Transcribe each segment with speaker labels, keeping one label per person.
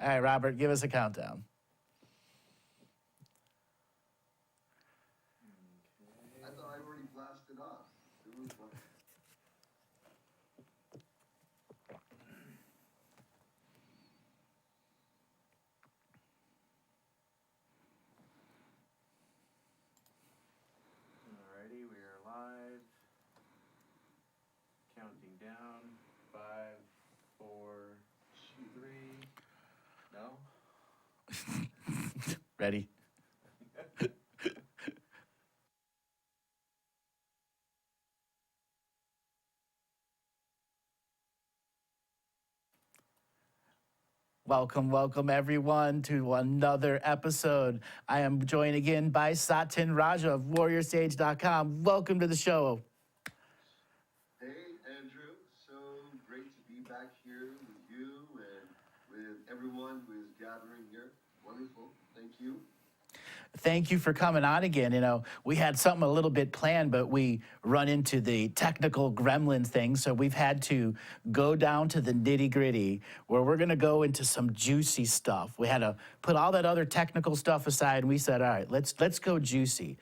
Speaker 1: All right, Robert, give us a countdown.
Speaker 2: I thought I already blasted off. It was fun.
Speaker 3: Alrighty, we are live. Counting down. 5, 4, 3. No?
Speaker 1: Ready? Welcome, welcome everyone to another episode. I am joined again by Satyen Raja of WarriorStage.com. Welcome to the show.
Speaker 2: Hey, Andrew. So great to be back here with you and with everyone who is gathering here. Wonderful. Thank you.
Speaker 1: Thank you for coming on again. You know, we had something a little bit planned, but we run into the technical gremlin thing. So we've had to go down to the nitty gritty where we're going to go into some juicy stuff. We had to put all that other technical stuff aside and we said, all right, let's go juicy.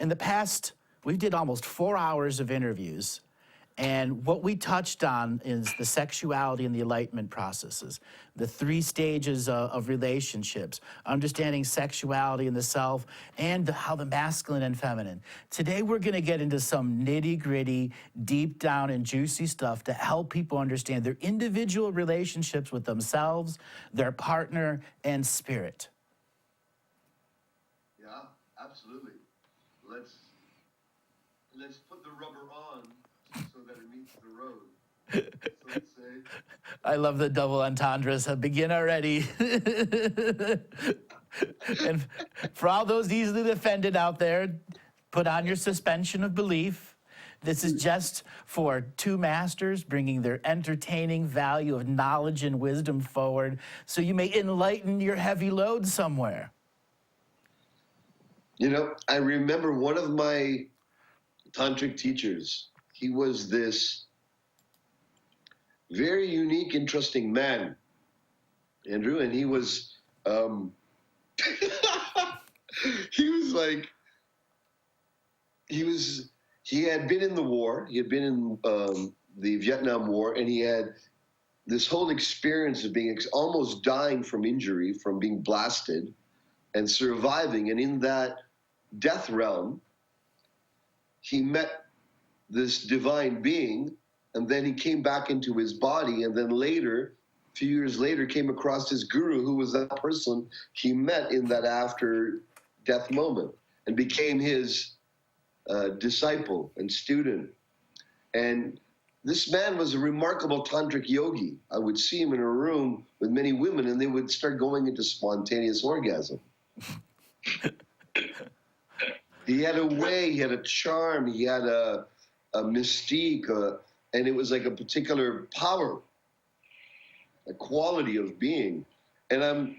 Speaker 1: In the past, we did almost 4 hours of interviews. And what we touched on is the sexuality and the enlightenment processes, the 3 stages of relationships, understanding sexuality in the self, and how the masculine and feminine. Today, we're going to get into some nitty-gritty, deep down and juicy stuff to help people understand their individual relationships with themselves, their partner, and spirit.
Speaker 2: Yeah, absolutely. Let's put the rubber on so that it meets the road. So to say.
Speaker 1: I love the double entendres. Begin already. And for all those easily offended out there, put on your suspension of belief. This is just for 2 masters bringing their entertaining value of knowledge and wisdom forward so you may enlighten your heavy load somewhere.
Speaker 2: You know, I remember one of my tantric teachers. He was this very unique, interesting man, Andrew, and he was, he had been in the war. He had been in the Vietnam War, and he had this whole experience of being almost dying from injury, from being blasted, and surviving. And in that death realm, he met this divine being, and then he came back into his body, and then later, a few years later, came across his guru, who was that person he met in that after-death moment, and became his disciple and student. And this man was a remarkable tantric yogi. I would see him in a room with many women, and they would start going into spontaneous orgasm. He had a way, he had a charm, he had a mystique, and it was like a particular power, a quality of being. And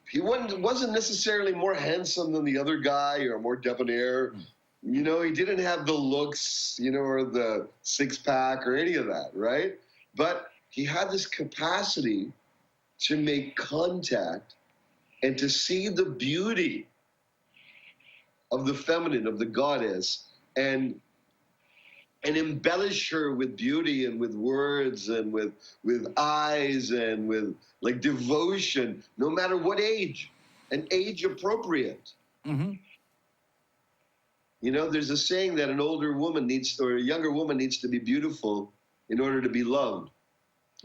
Speaker 2: he wasn't necessarily more handsome than the other guy or more debonair. You know, he didn't have the looks, you know, or the 6-pack or any of that, right? But he had this capacity to make contact and to see the beauty of the feminine, of the goddess, and embellish her with beauty and with words and with eyes and with like devotion, no matter what age, and age appropriate.
Speaker 1: Mm-hmm.
Speaker 2: You know, there's a saying that an older woman needs, or a younger woman needs to be beautiful in order to be loved.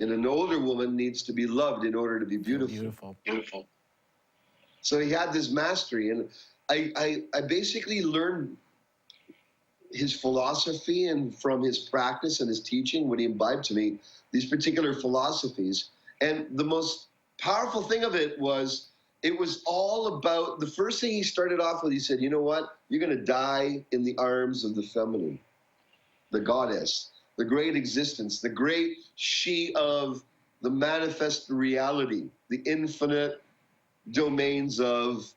Speaker 2: And an older woman needs to be loved in order to be beautiful.
Speaker 1: Beautiful.
Speaker 2: So he had this mastery, and I basically learned his philosophy, and from his practice and his teaching, what he imbibed to me, these particular philosophies. And the most powerful thing of it was all about, the first thing he started off with, he said, you know what? You're going to die in the arms of the feminine, the goddess, the great existence, the great she of the manifest reality, the infinite domains of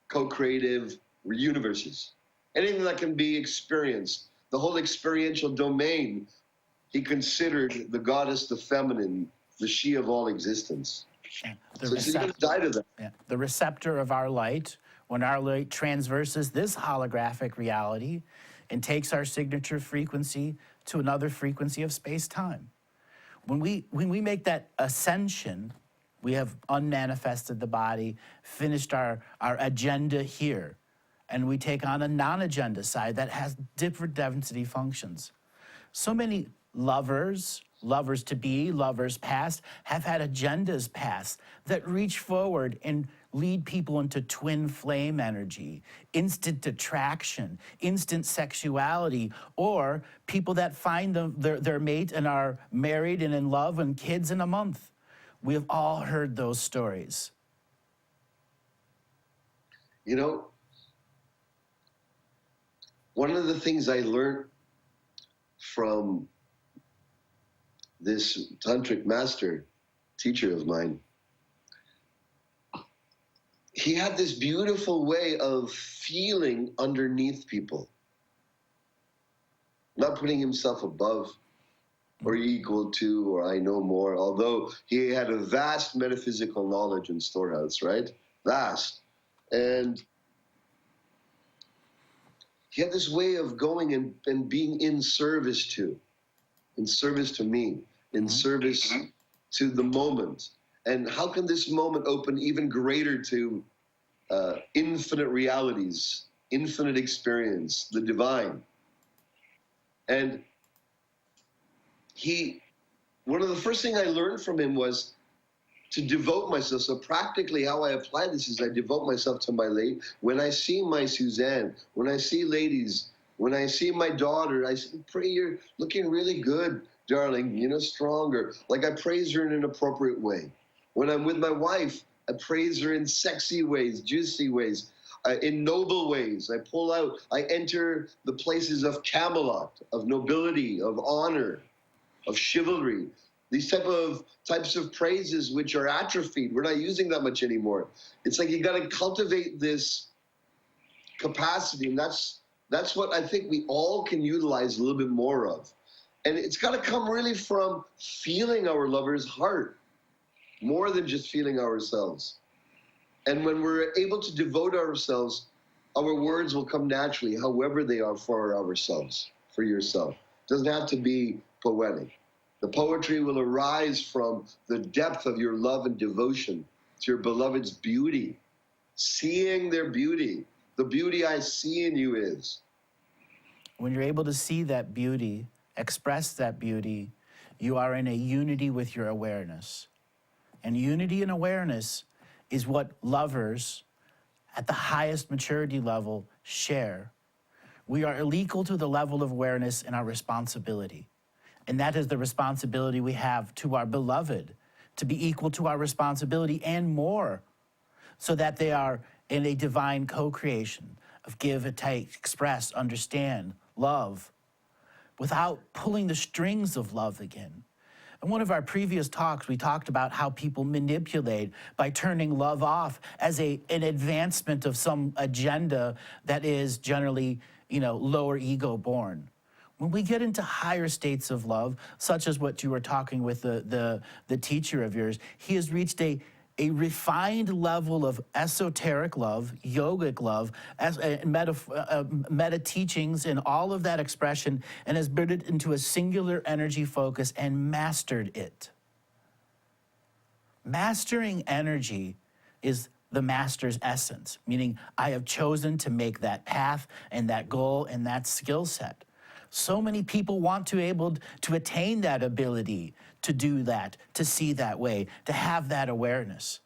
Speaker 2: co-creative universes. Anything that can be experienced, the whole experiential domain, he considered the goddess, the feminine, the she of all existence.
Speaker 1: Yeah.
Speaker 2: So you're going to die to that.
Speaker 1: Yeah. The receptor of our light, when our light transverses this holographic reality and takes our signature frequency to another frequency of space-time. When we make that ascension, we have unmanifested the body, finished our agenda here, and we take on a non-agenda side that has different density functions. So many lovers, lovers to be, lovers past, have had agendas past that reach forward and lead people into twin flame energy, instant attraction, instant sexuality, or people that find their mate and are married and in love and kids in a month. We have all heard those stories.
Speaker 2: You know, one of the things I learned from this tantric master, teacher of mine, he had this beautiful way of feeling underneath people, not putting himself above or equal to, or I know more, although he had a vast metaphysical knowledge in storehouse, right? Vast. And he had this way of going and being in service to me, in service to the moment. And how can this moment open even greater to infinite realities, infinite experience, the divine? And one of the first things I learned from him was to devote myself. So practically how I apply this is I devote myself to my lady. When I see my Suzanne, when I see ladies, when I see my daughter, I say, pray, you're looking really good, darling, stronger. Like I praise her in an appropriate way. When I'm with my wife, I praise her in sexy ways, juicy ways, in noble ways. I enter the places of Camelot, of nobility, of honor, of chivalry. These types of praises which are atrophied. We're not using that much anymore. It's like you got to cultivate this capacity, and that's what I think we all can utilize a little bit more of. And it's got to come really from feeling our lover's heart, more than just feeling ourselves. And when we're able to devote ourselves, our words will come naturally, however they are for ourselves, for yourself. It doesn't have to be poetic. The poetry will arise from the depth of your love and devotion to your beloved's beauty, seeing their beauty. The beauty I see in you is.
Speaker 1: When you're able to see that beauty, express that beauty, you are in a unity with your awareness. And unity and awareness is what lovers at the highest maturity level share. We are equal to the level of awareness and our responsibility. And that is the responsibility we have to our beloved, to be equal to our responsibility and more, so that they are in a divine co-creation of give and take, express, understand, love, without pulling the strings of love again. In one of our previous talks, we talked about how people manipulate by turning love off as an advancement of some agenda that is generally, lower ego born. When we get into higher states of love, such as what you were talking with the teacher of yours, he has reached a refined level of esoteric love, yogic love, meta teachings and all of that expression, and has built it into a singular energy focus and mastered it. Mastering energy is the master's essence, meaning I have chosen to make that path and that goal and that skill set. So many people want to be able to attain that ability, to do that, to see that way, to have that awareness.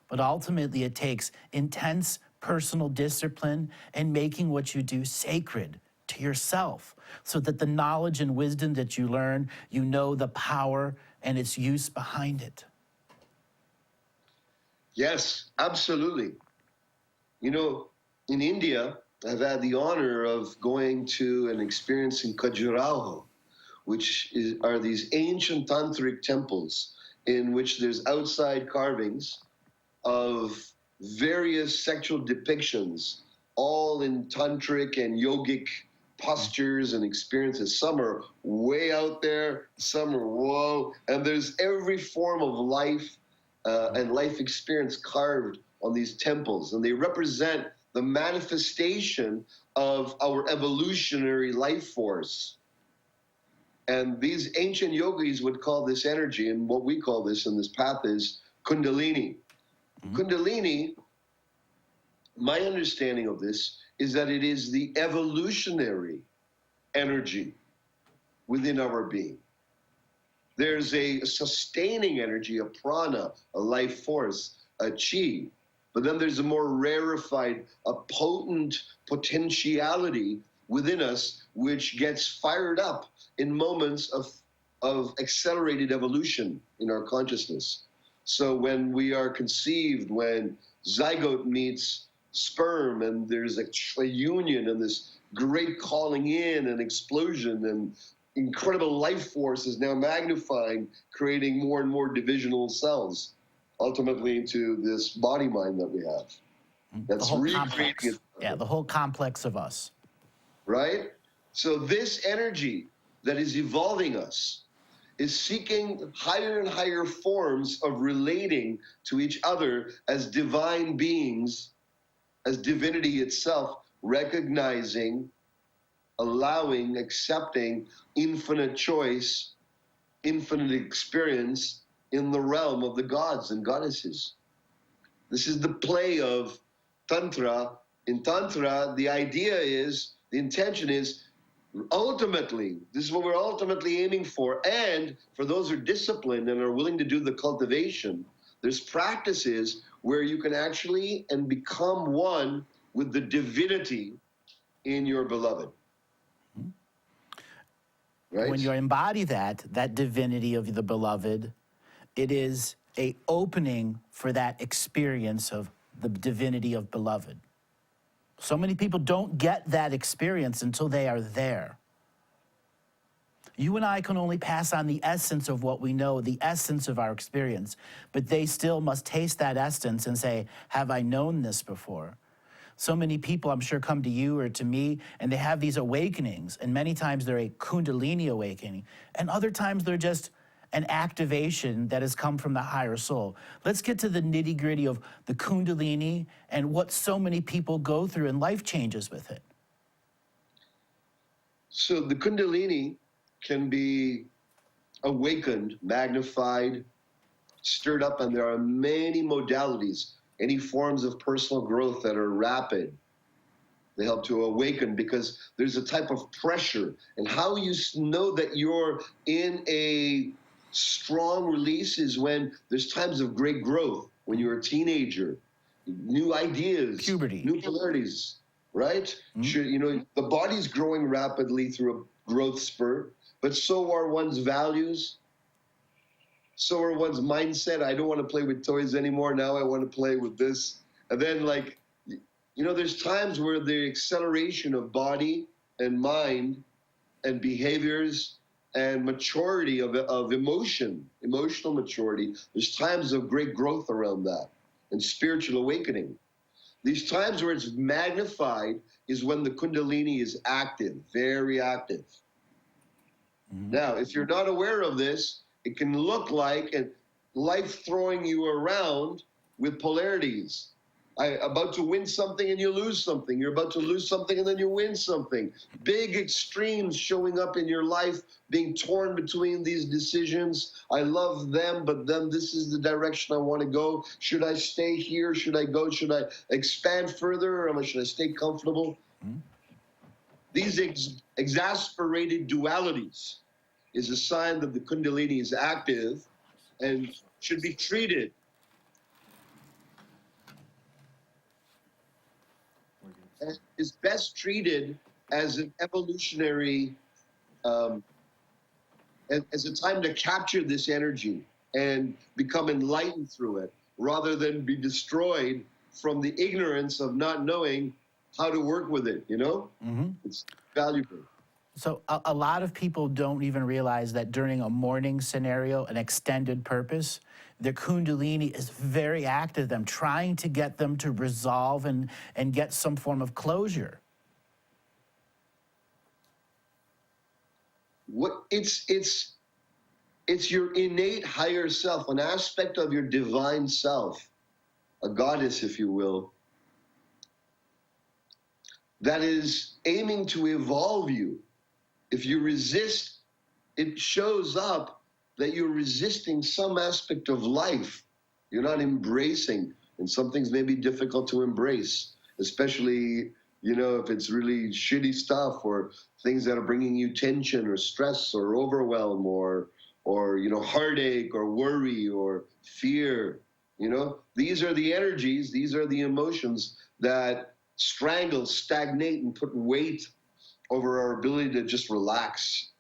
Speaker 1: But ultimately it takes intense personal discipline and making what you do sacred to yourself, so that the knowledge and wisdom that you learn, you know the power and its use behind it.
Speaker 2: Yes, absolutely. In India, I've had the honor of going to and experiencing Khajuraho, which are these ancient tantric temples in which there's outside carvings of various sexual depictions, all in tantric and yogic postures and experiences. Some are way out there, some are whoa, and there's every form of life and life experience carved on these temples, and they represent the manifestation of our evolutionary life force. And these ancient yogis would call this energy, and what we call this in this path is Kundalini. Kundalini, my understanding of this is that it is the evolutionary energy within our being. There's a sustaining energy, a prana, a life force, a chi. But then there's a more rarefied, a potent potentiality within us, which gets fired up in moments of accelerated evolution in our consciousness. So when we are conceived, when zygote meets sperm, and there's a union and this great calling in and explosion, and incredible life force is now magnifying, creating more and more divisional cells, ultimately into this body mind that we have. That's
Speaker 1: the whole
Speaker 2: recreating
Speaker 1: complex.
Speaker 2: it.
Speaker 1: Yeah, the whole complex of us.
Speaker 2: Right? So this energy that is evolving us is seeking higher and higher forms of relating to each other as divine beings, as divinity itself, recognizing, allowing, accepting infinite choice, infinite experience in the realm of the gods and goddesses. This is the play of tantra. In tantra, the idea is, the intention is, ultimately, this is what we're ultimately aiming for. And for those who are disciplined and are willing to do the cultivation, there's practices where you can actually and become one with the divinity in your beloved. Right?
Speaker 1: When you embody that divinity of the beloved, it is a opening for that experience of the divinity of beloved. So many people don't get that experience until they are there. You and I can only pass on the essence of what we know, the essence of our experience, but they still must taste that essence and say, have I known this before? So many people, I'm sure, come to you or to me, and they have these awakenings, and many times they're a Kundalini awakening, and other times they're just an activation that has come from the higher soul. Let's get to the nitty-gritty of the Kundalini and what so many people go through and life changes with it.
Speaker 2: So the Kundalini can be awakened, magnified, stirred up, and there are many modalities, any forms of personal growth that are rapid. They help to awaken because there's a type of pressure. And how you know that you're in a strong release is when there's times of great growth, when you're a teenager, new ideas,
Speaker 1: Puberty.
Speaker 2: new polarities, right? You know, the body's growing rapidly through a growth spurt, but so are one's values, so are one's mindset. I don't want to play with toys anymore. Now I want to play with this. And then, like, you know, there's times where the acceleration of body and mind and behaviors and maturity of emotional maturity, there's times of great growth around that and spiritual awakening. These times where it's magnified is when the Kundalini is active, very active. Now, if you're not aware of this, it can look like life throwing you around with polarities. About to win something and you lose something. You're about to lose something and then you win something. Big extremes showing up in your life, being torn between these decisions. I love them, but then this is the direction I want to go. Should I stay here? Should I go? Should I expand further? Or should I stay comfortable? These exasperated dualities is a sign that the Kundalini is active and should be treated. And is best treated as an evolutionary, as a time to capture this energy and become enlightened through it, rather than be destroyed from the ignorance of not knowing how to work with it, you know? It's valuable.
Speaker 1: So a lot of people don't even realize that during a morning scenario, an extended purpose, the Kundalini is very active, them trying to get them to resolve and get some form of closure.
Speaker 2: What it's It's your innate higher self, an aspect of your divine self, a goddess, if you will, that is aiming to evolve you. If you resist, it shows up that you're resisting some aspect of life. You're not embracing, and some things may be difficult to embrace, especially, you know, if it's really shitty stuff or things that are bringing you tension or stress or overwhelm or you know, heartache or worry or fear. You know, these are the energies, these are the emotions that strangle, stagnate, and put weight over our ability to just relax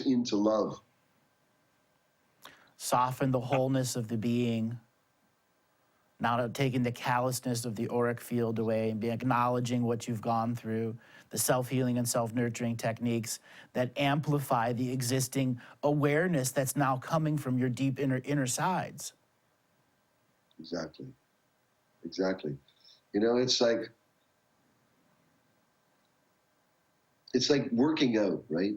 Speaker 2: into love.
Speaker 1: Soften the wholeness of the being. Now taking the callousness of the auric field away and be acknowledging what you've gone through, the self-healing and self-nurturing techniques that amplify the existing awareness that's now coming from your deep inner sides.
Speaker 2: Exactly. Exactly. You know, it's like working out, right?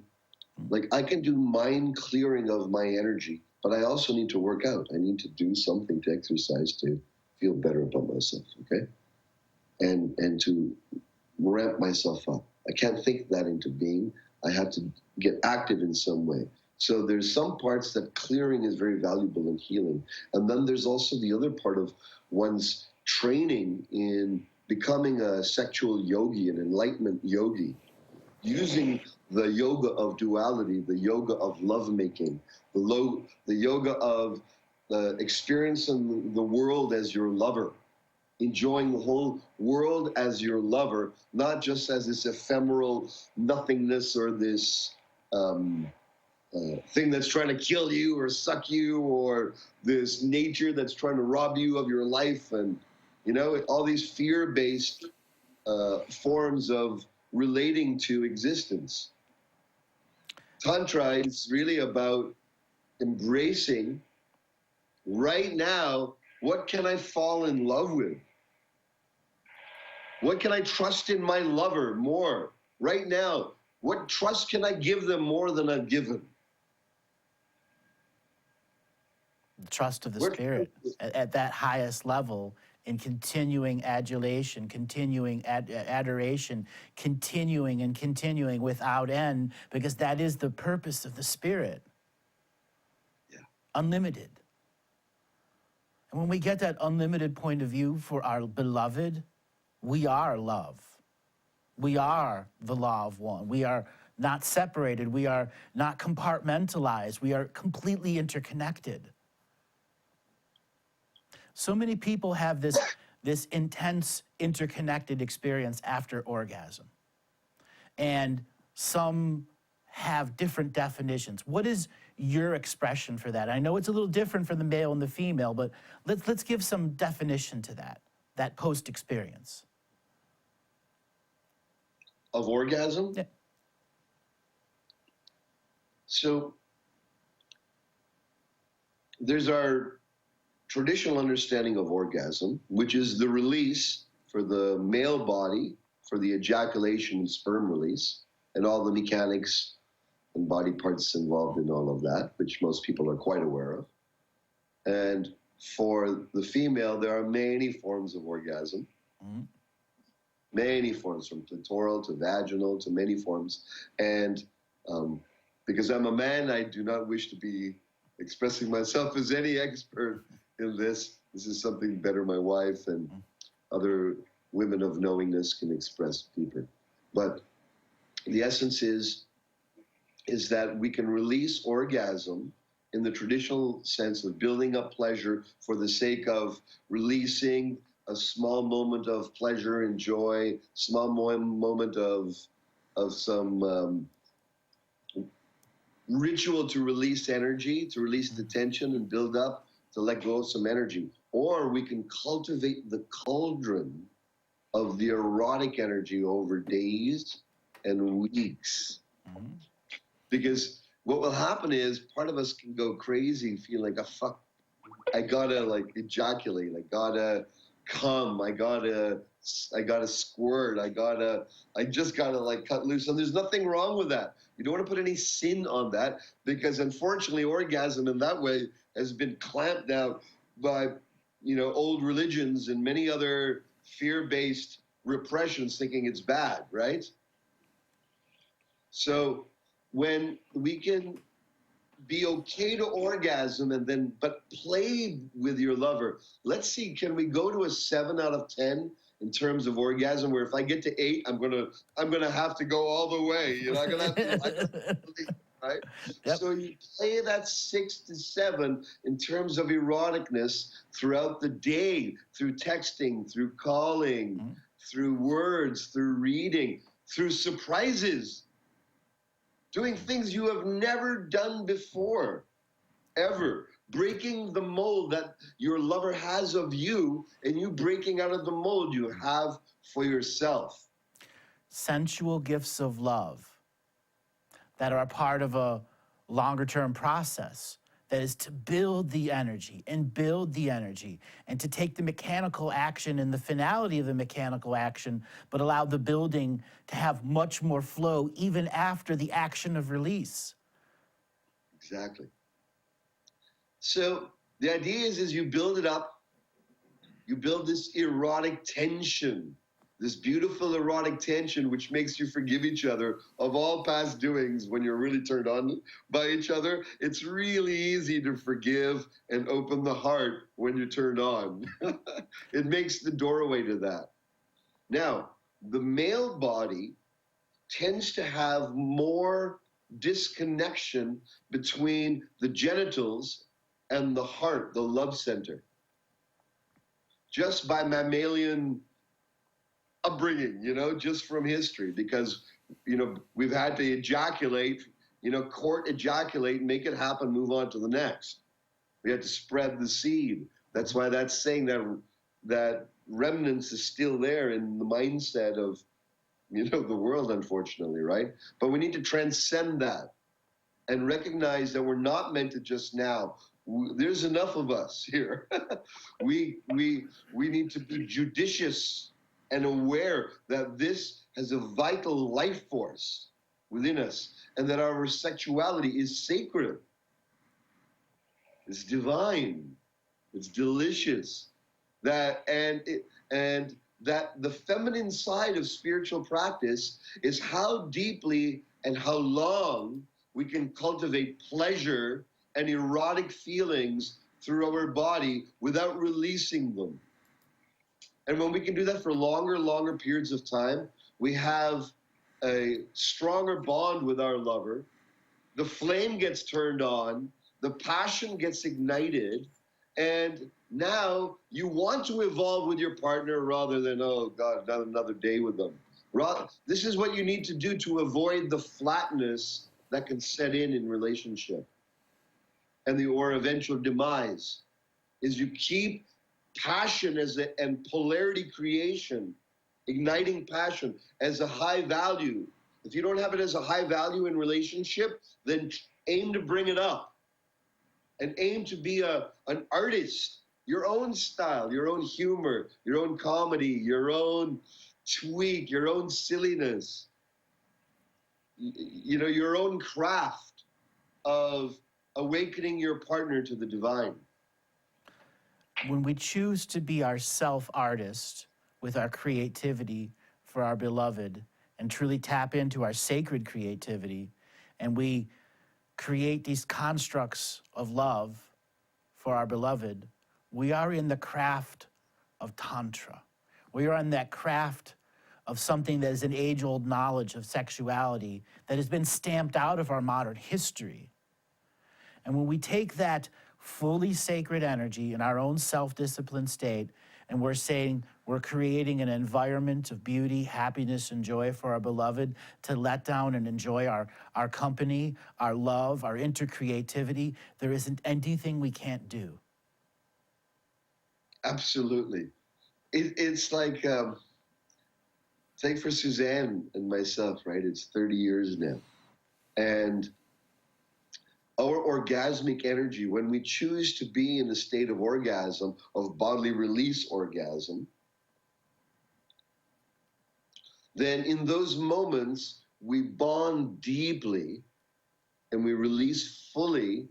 Speaker 2: Like I can do mind clearing of my energy, but I also need to work out. I need to do something to exercise to feel better about myself, okay? And to ramp myself up. I can't think that into being. I have to get active in some way. So there's some parts that clearing is very valuable in healing. And then there's also the other part of one's training in becoming a sexual yogi, an enlightenment yogi, using the yoga of duality, the yoga of lovemaking, the yoga of experiencing the world as your lover, enjoying the whole world as your lover, not just as this ephemeral nothingness or this thing that's trying to kill you or suck you, or this nature that's trying to rob you of your life, and you know, all these fear-based forms of relating to existence. Tantra is really about embracing right now, what can I fall in love with? What can I trust in my lover more right now? What trust can I give them more than I've given?
Speaker 1: The trust of the spirit at that highest level, in continuing adulation, continuing adoration, continuing and continuing without end, because that is the purpose of the spirit.
Speaker 2: Yeah.
Speaker 1: Unlimited. And when we get that unlimited point of view for our beloved, we are love. We are the law of one. We are not separated. We are not compartmentalized. We are completely interconnected. So many people have this intense interconnected experience after orgasm. And some have different definitions. What is your expression for that? I know it's a little different for the male and the female, but let's give some definition to that post-experience.
Speaker 2: Of orgasm?
Speaker 1: Yeah.
Speaker 2: So there's our traditional understanding of orgasm, which is the release for the male body, for the ejaculation and sperm release, and all the mechanics and body parts involved in all of that, which most people are quite aware of. And for the female, there are many forms of orgasm. Mm-hmm. Many forms, from clitoral to vaginal to many forms. And because I'm a man, I do not wish to be expressing myself as any expert in this. This is something better my wife and other women of knowingness can express deeper. But the essence is that we can release orgasm in the traditional sense of building up pleasure for the sake of releasing a small moment of pleasure and joy, small moment of some ritual to release energy, to release the tension and build up, to let go of some energy. Or we can cultivate the cauldron of the erotic energy over days and weeks. Mm-hmm. Because what will happen is part of us can go crazy, feel like, oh, fuck, I gotta like ejaculate, I gotta come, I gotta squirt, I just gotta like cut loose. And there's nothing wrong with that. You don't want to put any sin on that, because unfortunately orgasm in that way has been clamped down by, old religions and many other fear-based repressions, thinking it's bad, right? So when we can be okay to orgasm and then but play with your lover. Let's see, can we go to a 7 out of 10 in terms of orgasm, where if I get to 8, I'm gonna have to go all the way. I'm gonna have to leave, right?
Speaker 1: Yep.
Speaker 2: So you play that 6 to 7 in terms of eroticness throughout the day, through texting, through calling, through words, through reading, through surprises, doing things you have never done before, ever. Breaking the mold that your lover has of you, and you breaking out of the mold you have for yourself.
Speaker 1: Sensual gifts of love that are a part of a longer term process that is to build the energy and build the energy, and to take the mechanical action and the finality of the mechanical action, but allow the building to have much more flow even after the action of release.
Speaker 2: Exactly. So the idea is you build it up, you build this erotic tension, this beautiful erotic tension, which makes you forgive each other of all past doings. When you're really turned on by each other, it's really easy to forgive and open the heart when you're turned on. It makes the doorway to that. Now, the male body tends to have more disconnection between the genitals and the heart, the love center, just by mammalian upbringing, just from history, because, we've had to ejaculate, court, ejaculate, make it happen, move on to the next. We had to spread the seed. That's why that's saying that remnants is still there in the mindset of, the world, unfortunately, right? But we need to transcend that and recognize that we're not meant to just now. There's enough of us here. we need to be judicious and aware that this has a vital life force within us, and that our sexuality is sacred. It's divine. It's delicious. That the feminine side of spiritual practice is how deeply and how long we can cultivate pleasure and erotic feelings through our body without releasing them. And when we can do that for longer periods of time, we have a stronger bond with our lover. The flame gets turned on, the passion gets ignited, and now you want to evolve with your partner rather than, oh God, another day with them. This is what you need to do to avoid the flatness that can set in relationship. And eventual demise is you keep passion and polarity creation, igniting passion as a high value. If you don't have it as a high value in relationship, then aim to bring it up and aim to be an artist, your own style, your own humor, your own comedy, your own tweak, your own silliness, your own craft of awakening your partner to the divine.
Speaker 1: When we choose to be our self-artist with our creativity for our beloved, and truly tap into our sacred creativity, and we create these constructs of love for our beloved, we are in the craft of tantra. We are in that craft of something that is an age-old knowledge of sexuality that has been stamped out of our modern history. And when we take that fully sacred energy in our own self-disciplined state, and we're saying we're creating an environment of beauty, happiness, and joy for our beloved to let down and enjoy our company, our love, our intercreativity, there isn't anything we can't do.
Speaker 2: Absolutely. It's like for Suzanne and myself, right? It's 30 years now. And our orgasmic energy, when we choose to be in a state of orgasm, of bodily release orgasm, then in those moments, we bond deeply and we release fully,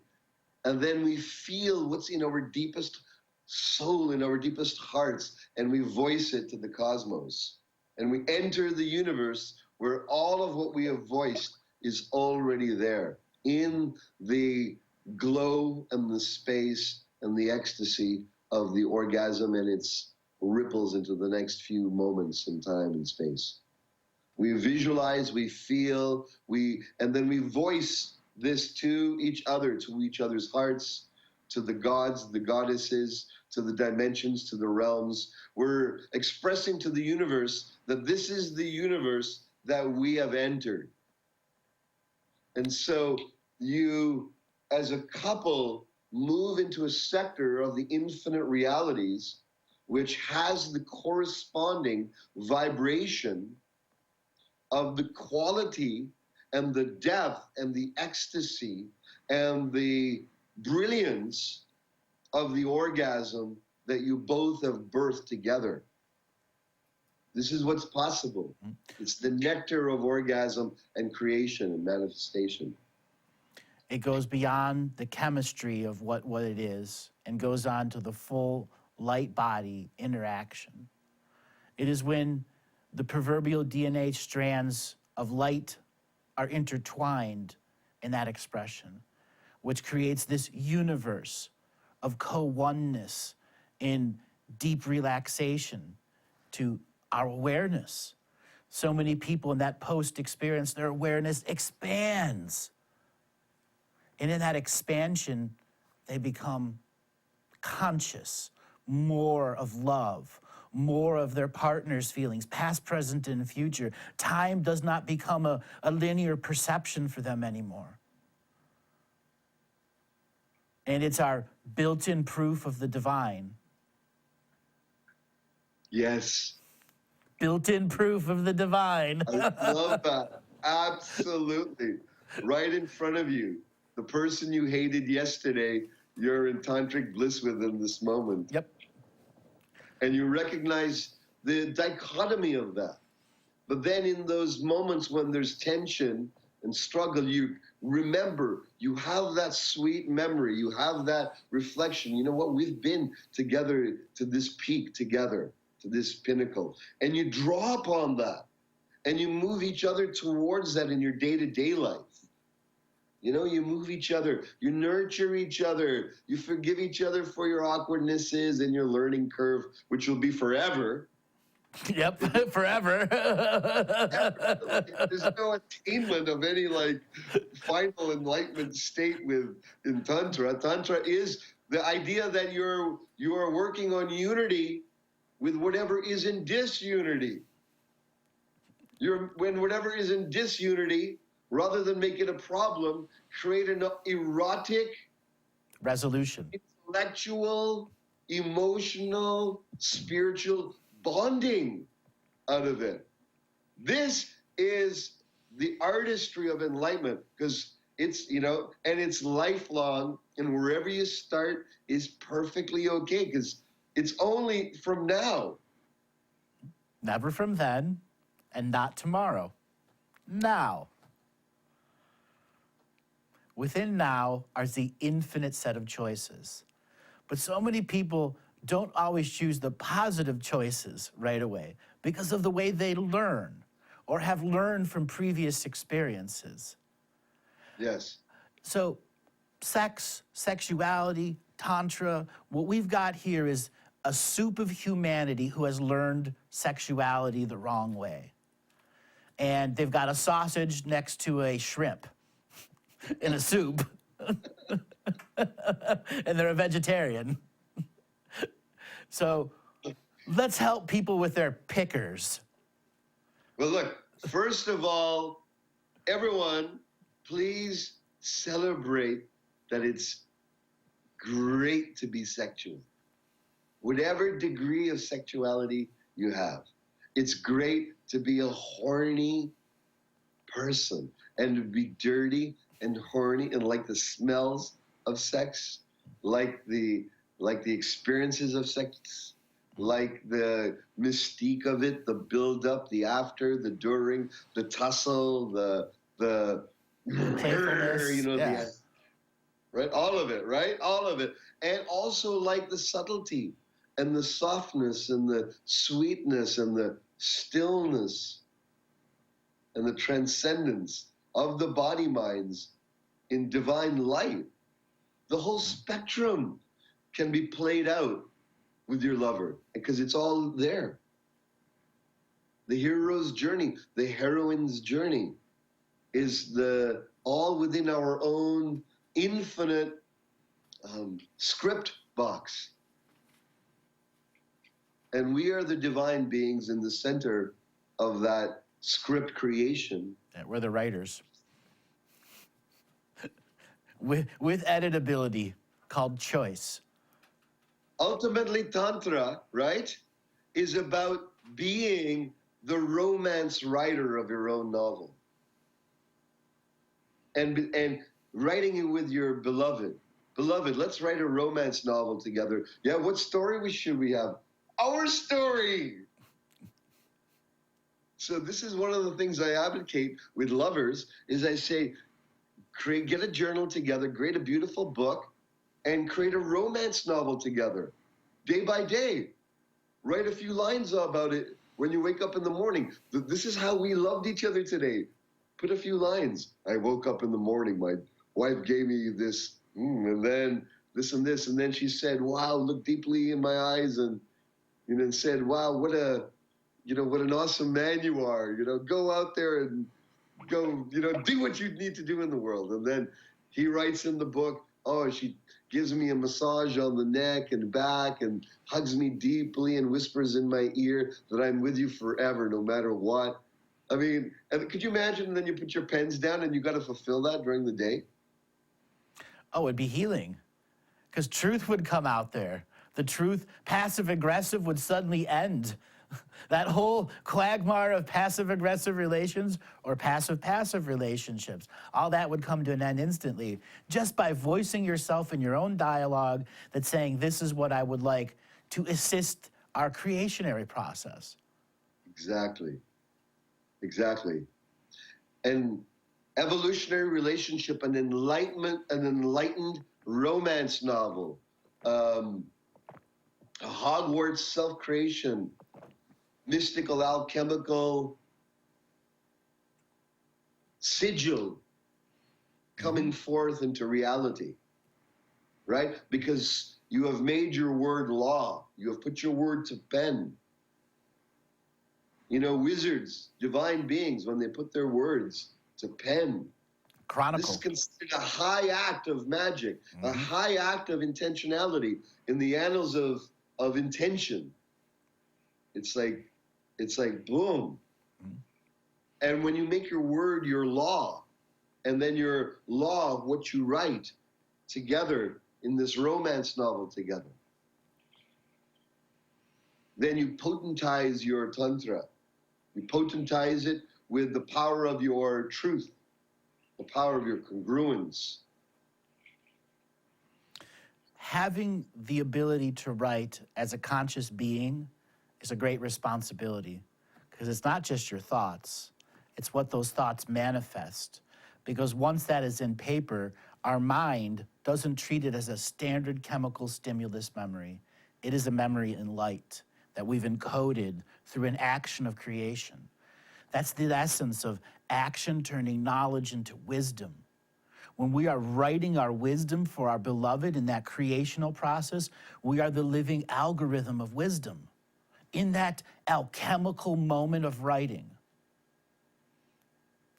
Speaker 2: and then we feel what's in our deepest soul, in our deepest hearts, and we voice it to the cosmos. And we enter the universe where all of what we have voiced is already there, in the glow and the space and the ecstasy of the orgasm and its ripples into the next few moments in time and space. We visualize, we feel, and then we voice this to each other's hearts, to the gods, the goddesses, to the dimensions, to the realms. We're expressing to the universe that this is the universe that we have entered. And so you, as a couple, move into a sector of the infinite realities, which has the corresponding vibration of the quality and the depth and the ecstasy and the brilliance of the orgasm that you both have birthed together. This is what's possible. It's the nectar of orgasm and creation and manifestation.
Speaker 1: It goes beyond the chemistry of what it is and goes on to the full light-body interaction. It is when the proverbial DNA strands of light are intertwined in that expression, which creates this universe of co-oneness in deep relaxation to our awareness. So many people in that post-experience, their awareness expands. And in that expansion, they become conscious, more of love, more of their partner's feelings, past, present, and future. Time does not become a linear perception for them anymore. And it's our built-in proof of the divine.
Speaker 2: Yes.
Speaker 1: Built-in proof of the divine.
Speaker 2: I love that. Absolutely. Right in front of you. The person you hated yesterday, you're in tantric bliss with in this moment.
Speaker 1: Yep.
Speaker 2: And you recognize the dichotomy of that. But then in those moments when there's tension and struggle, you remember, you have that sweet memory, you have that reflection. You know what? We've been together to this peak together, to this pinnacle. And you draw upon that and you move each other towards that in your day-to-day life. You know, you move each other, you nurture each other, you forgive each other for your awkwardnesses and your learning curve, which will be forever.
Speaker 1: Yep, forever.
Speaker 2: There's no attainment of any like final enlightenment state in Tantra. Tantra is the idea that you are working on unity with whatever is in disunity. When whatever is in disunity, rather than make it a problem, create an erotic
Speaker 1: resolution,
Speaker 2: intellectual, emotional, spiritual bonding out of it. This is the artistry of enlightenment, because it's, you know, and it's lifelong, and wherever you start is perfectly okay, because it's only from now.
Speaker 1: Never from then, and not tomorrow. Now. Within now are the infinite set of choices. But so many people don't always choose the positive choices right away because of the way they learn or have learned from previous experiences.
Speaker 2: Yes.
Speaker 1: So sex, sexuality, tantra, what we've got here is a soup of humanity who has learned sexuality the wrong way. And they've got a sausage next to a shrimp in a soup, and they're a vegetarian. So let's help people with their pickers.
Speaker 2: Well, look, first of all, everyone, please celebrate that it's great to be sexual. Whatever degree of sexuality you have, it's great to be a horny person and to be dirty and horny and like the smells of sex, like the experiences of sex, like the mystique of it, the build up, the after, the during, the tussle, the
Speaker 1: Playfulness. Yeah.
Speaker 2: the right, all of it, right, all of it, and also like the subtlety and the softness and the sweetness and the stillness and the transcendence of the body minds in divine light. The whole spectrum can be played out with your lover because it's all there. The hero's journey, the heroine's journey is the all within our own infinite script box. And we are the divine beings in the center of that script creation.
Speaker 1: Yeah, we're the writers. with editability called choice.
Speaker 2: Ultimately, Tantra, right, is about being the romance writer of your own novel. And writing it with your beloved. Beloved, let's write a romance novel together. Yeah, what story should we have? Our story! So this is one of the things I advocate with lovers, is I say, get a journal together, create a beautiful book, and create a romance novel together, day by day. Write a few lines about it when you wake up in the morning. This is how we loved each other today. Put a few lines. I woke up in the morning, my wife gave me this, and then this and this, and then she said, wow, look deeply in my eyes, and said, wow, what an awesome man you are. Go out there and go, do what you need to do in the world. And then he writes in the book, oh, she gives me a massage on the neck and back and hugs me deeply and whispers in my ear that I'm with you forever, no matter what. I mean, and could you imagine, and then you put your pens down and you got to fulfill that during the day?
Speaker 1: Oh, it'd be healing. Because truth would come out there. The truth, passive aggressive, would suddenly end. That whole quagmire of passive aggressive relations or passive relationships, all that would come to an end instantly just by voicing yourself in your own dialogue that's saying, this is what I would like to assist our creationary process.
Speaker 2: Exactly. Exactly. And evolutionary relationship, an enlightened romance novel, a Hogwarts self-creation, mystical, alchemical sigil coming forth into reality, right? Because you have made your word law. You have put your word to pen. Wizards, divine beings, when they put their words to pen,
Speaker 1: Chronicle.
Speaker 2: this is considered a high act of magic, a high act of intentionality in the annals of intention. It's like boom. And when you make your word your law, and then your law of what you write together in this romance novel together, then you potentize your tantra. You potentize it with the power of your truth, the power of your congruence.
Speaker 1: Having the ability to write as a conscious being is a great responsibility, because it's not just your thoughts, it's what those thoughts manifest. Because once that is in paper, our mind doesn't treat it as a standard chemical stimulus memory. It is a memory in light that we've encoded through an action of creation. That's the essence of action turning knowledge into wisdom. When we are writing our wisdom for our beloved in that creational process, we are the living algorithm of wisdom in that alchemical moment of writing,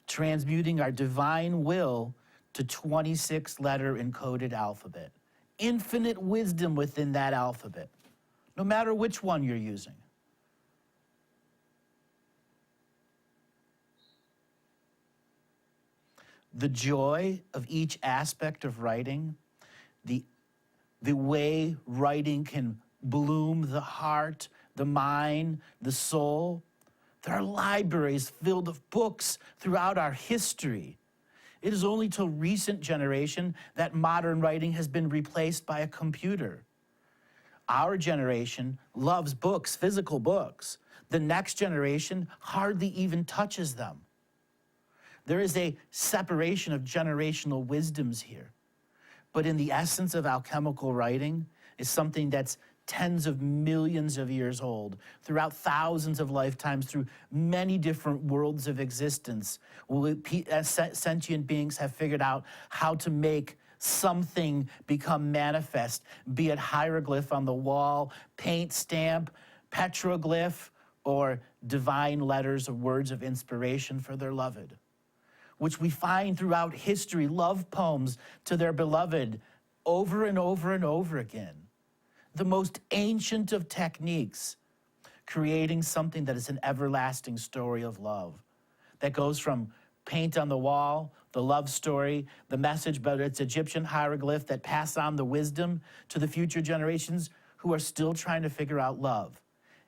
Speaker 1: transmuting our divine will to 26-letter encoded alphabet. Infinite wisdom within that alphabet, no matter which one you're using. The joy of each aspect of writing, the way writing can bloom the heart, the mind, the soul. There are libraries filled with books throughout our history. It is only till recent generation that modern writing has been replaced by a computer. Our generation loves books, physical books. The next generation hardly even touches them. There is a separation of generational wisdoms here. But in the essence of alchemical writing is something that's tens of millions of years old, throughout thousands of lifetimes, through many different worlds of existence. As sentient beings have figured out how to make something become manifest, be it hieroglyph on the wall, paint stamp, petroglyph, or divine letters of words of inspiration for their loved, which we find throughout history, love poems to their beloved over and over and over again. The most ancient of techniques, creating something that is an everlasting story of love that goes from paint on the wall, the love story, the message, but it's Egyptian hieroglyph that pass on the wisdom to the future generations who are still trying to figure out love.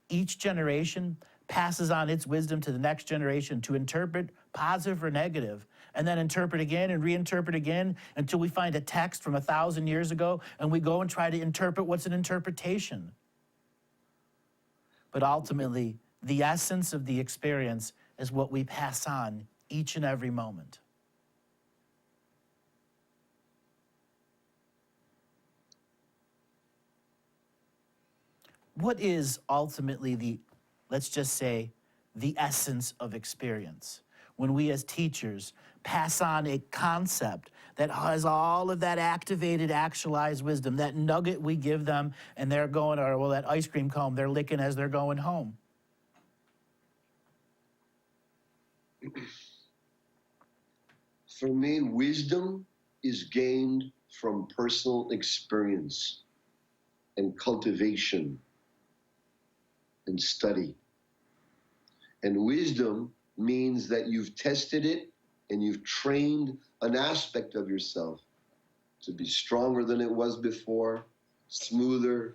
Speaker 1: Each generation passes on its wisdom to the next generation to interpret positive or negative, and then interpret again and reinterpret again until we find a text from 1,000 years ago and we go and try to interpret what's an interpretation. But ultimately, the essence of the experience is what we pass on each and every moment. What is ultimately the, let's just say, the essence of experience? When we as teachers pass on a concept that has all of that activated, actualized wisdom, that nugget we give them, and they're going, or well, that ice cream cone they're licking as they're going home.
Speaker 2: For me, wisdom is gained from personal experience and cultivation and study. And wisdom means that you've tested it and you've trained an aspect of yourself to be stronger than it was before, smoother,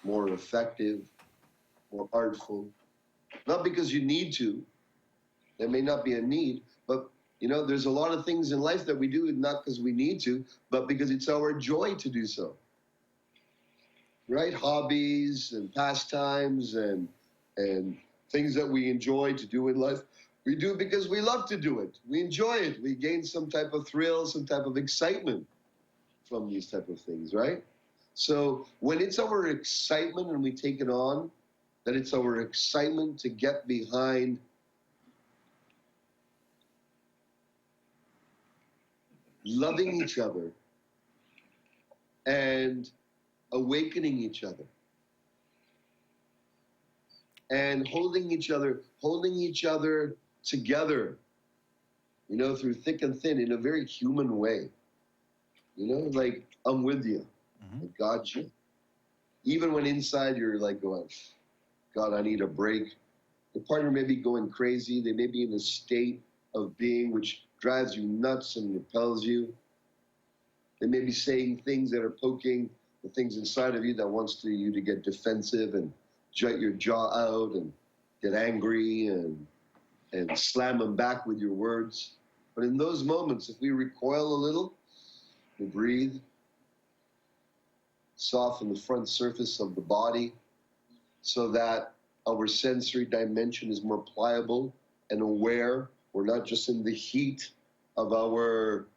Speaker 2: more effective, more artful. Not because you need to, there may not be a need, but there's a lot of things in life that we do not because we need to, but because it's our joy to do so. Right? Hobbies and pastimes and things that we enjoy to do in life. We do because we love to do it. We enjoy it. We gain some type of thrill, some type of excitement from these type of things, right? So when it's our excitement and we take it on, that it's our excitement to get behind loving each other and awakening each other and holding each other together, through thick and thin in a very human way. Like, I'm with you. I got you. Even when inside you're like going, God, I need a break. The partner may be going crazy. They may be in a state of being which drives you nuts and repels you. They may be saying things that are poking the things inside of you that wants you to get defensive and jut your jaw out and get angry and slam them back with your words. But in those moments, if we recoil a little, we breathe, soften the front surface of the body so that our sensory dimension is more pliable and aware. We're not just in the heat of our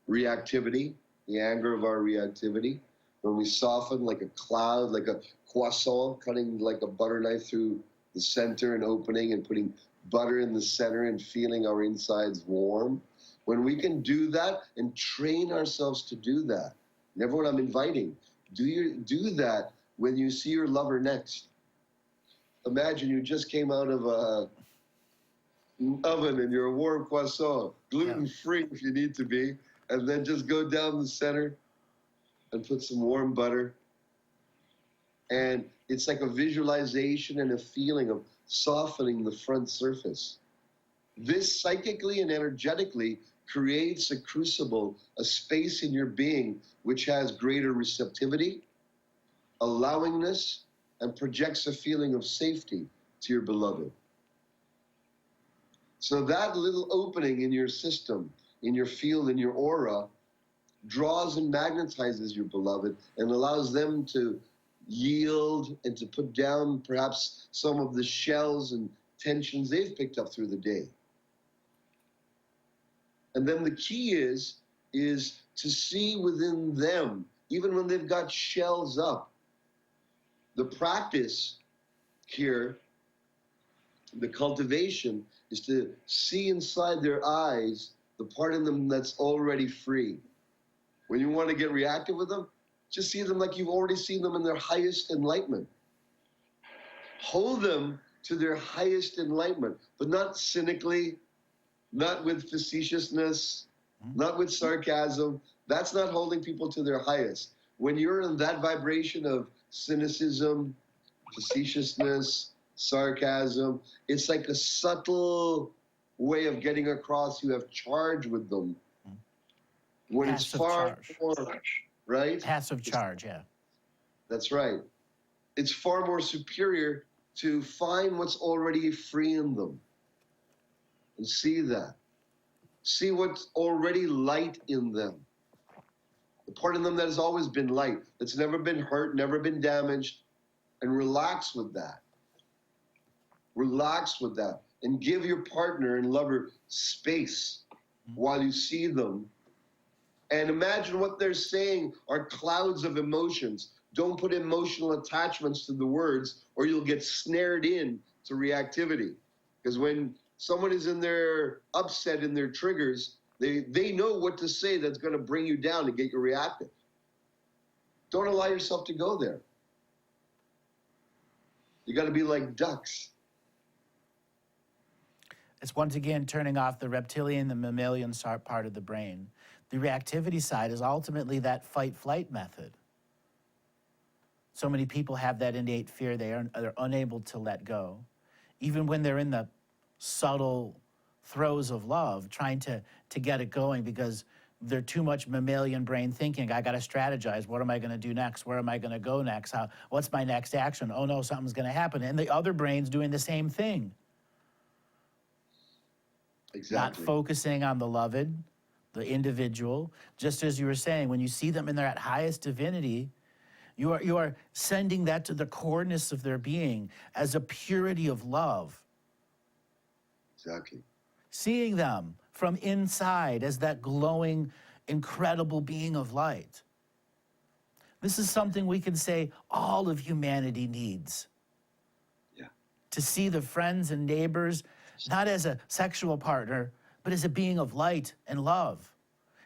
Speaker 2: reactivity, the anger of our reactivity. When we soften like a cloud, like a croissant, cutting like a butter knife through the center and opening and putting butter in the center and feeling our insides warm. When we can do that and train ourselves to do that, and everyone I'm inviting, do that when you see your lover next. Imagine you just came out of an oven and you're a warm croissant, gluten-free if you need to be, and then just go down the center and put some warm butter. And it's like a visualization and a feeling of softening the front surface. This psychically and energetically creates a crucible, a space in your being which has greater receptivity, allowingness, and projects a feeling of safety to your beloved. So that little opening in your system, in your field, in your aura, draws and magnetizes your beloved and allows them to yield and to put down perhaps some of the shells and tensions they've picked up through the day. And then the key is to see within them, even when they've got shells up. The practice here, the cultivation, is to see inside their eyes the part in them that's already free. When you want to get reactive with them, just see them like you've already seen them in their highest enlightenment. Hold them to their highest enlightenment, but not cynically, not with facetiousness, not with sarcasm. That's not holding people to their highest. When you're in that vibration of cynicism, facetiousness, sarcasm, it's like a subtle way of getting across you have charge with them. When
Speaker 1: Passive
Speaker 2: it's far
Speaker 1: charge.
Speaker 2: more, right?
Speaker 1: Passive charge, yeah.
Speaker 2: That's right. It's far more superior to find what's already free in them and see that. See what's already light in them. The part in them that has always been light, that's never been hurt, never been damaged, and relax with that. Relax with that. And give your partner and lover space while you see them. And imagine what they're saying are clouds of emotions. Don't put emotional attachments to the words or you'll get snared in to reactivity. Because when someone is in their upset in their triggers, they know what to say that's going to bring you down to get you reactive. Don't allow yourself to go there. You got to be like ducks.
Speaker 1: It's once again turning off the reptilian, the mammalian part of the brain. The reactivity side is ultimately that fight-flight method. So many people have that innate fear they're unable to let go. Even when they're in the subtle throes of love, trying to get it going because they're too much mammalian brain thinking. I got to strategize. What am I going to do next? Where am I going to go next? What's my next action? Oh no, something's going to happen. And the other brain's doing the same thing.
Speaker 2: Exactly.
Speaker 1: Not focusing on the beloved, the individual. Just as you were saying, when you see them in their highest divinity, you are sending that to the coreness of their being as a purity of love.
Speaker 2: Exactly.
Speaker 1: Seeing them from inside as that glowing, incredible being of light. This is something we can say all of humanity needs.
Speaker 2: Yeah.
Speaker 1: To see the friends and neighbors, not as a sexual partner, but as a being of light and love.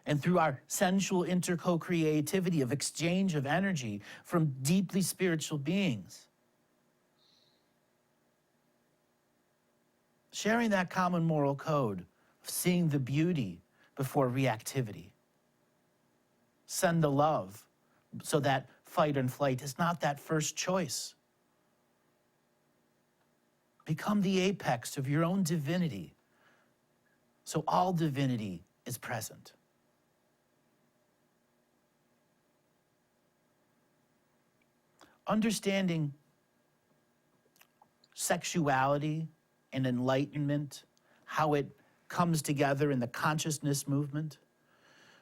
Speaker 1: And through our sensual interco-creativity of exchange of energy from deeply spiritual beings. Sharing that common moral code of seeing the beauty before reactivity. Send the love so that fight and flight is not that first choice. Become the apex of your own divinity, so all divinity is present. Understanding sexuality and enlightenment, how it comes together in the consciousness movement.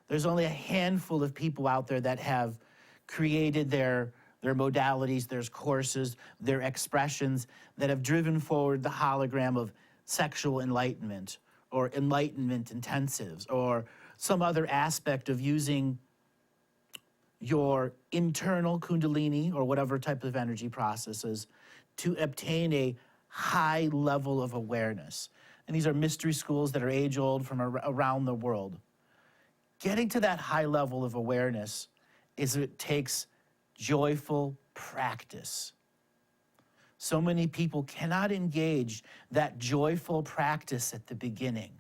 Speaker 1: There's only a handful of people out there that have created their modalities, their courses, their expressions that have driven forward the hologram of sexual enlightenment or enlightenment intensives or some other aspect of using your internal Kundalini or whatever type of energy processes to obtain a high level of awareness. And these are mystery schools that are age-old from around the world. Getting to that high level of awareness it takes joyful practice. So many people cannot engage that joyful practice at the beginning.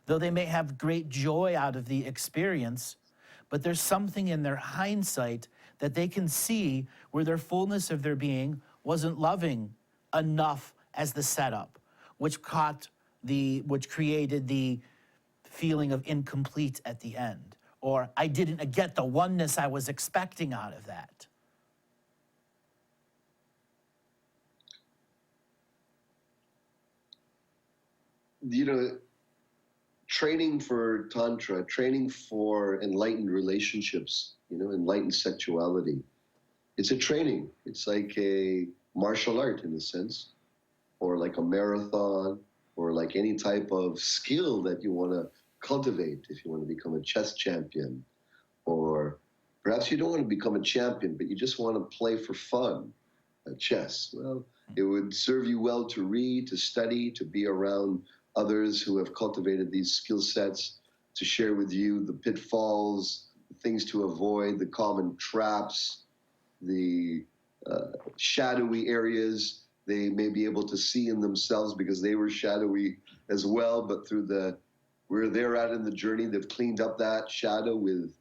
Speaker 1: Though they may have great joy out of the experience, but there's something in their hindsight that they can see where their fullness of their being wasn't loving enough as the setup, which created the feeling of incomplete at the end, or I didn't get the oneness I was expecting out of that.
Speaker 2: you know, training for tantra, training for enlightened relationships, you know, enlightened sexuality. It's a training. It's like a martial art in a sense, or like a marathon, or like any type of skill that you want to cultivate. If you want to become a chess champion, or perhaps you don't want to become a champion, but you just want to play for fun at chess. Well, it would serve you well to read, to study, to be around others who have cultivated these skill sets, to share with you the pitfalls, the things to avoid, the common traps, the shadowy areas they may be able to see in themselves because they were shadowy as well, but through the where they're at in the journey, they've cleaned up that shadow with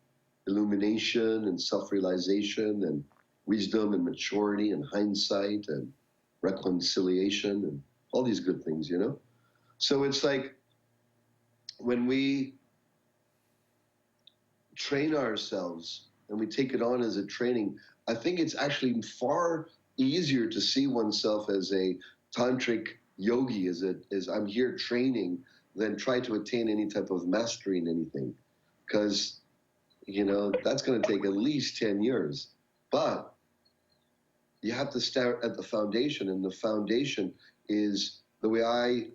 Speaker 2: illumination and self-realization and wisdom and maturity and hindsight and reconciliation and all these good things, you know? So it's like when we train ourselves and we take it on as a training, I think it's actually far easier to see oneself as a tantric yogi, as I'm here training, than try to attain any type of mastery in anything. Because, you know, that's going to take at least 10 years. But you have to start at the foundation, and the foundation is the way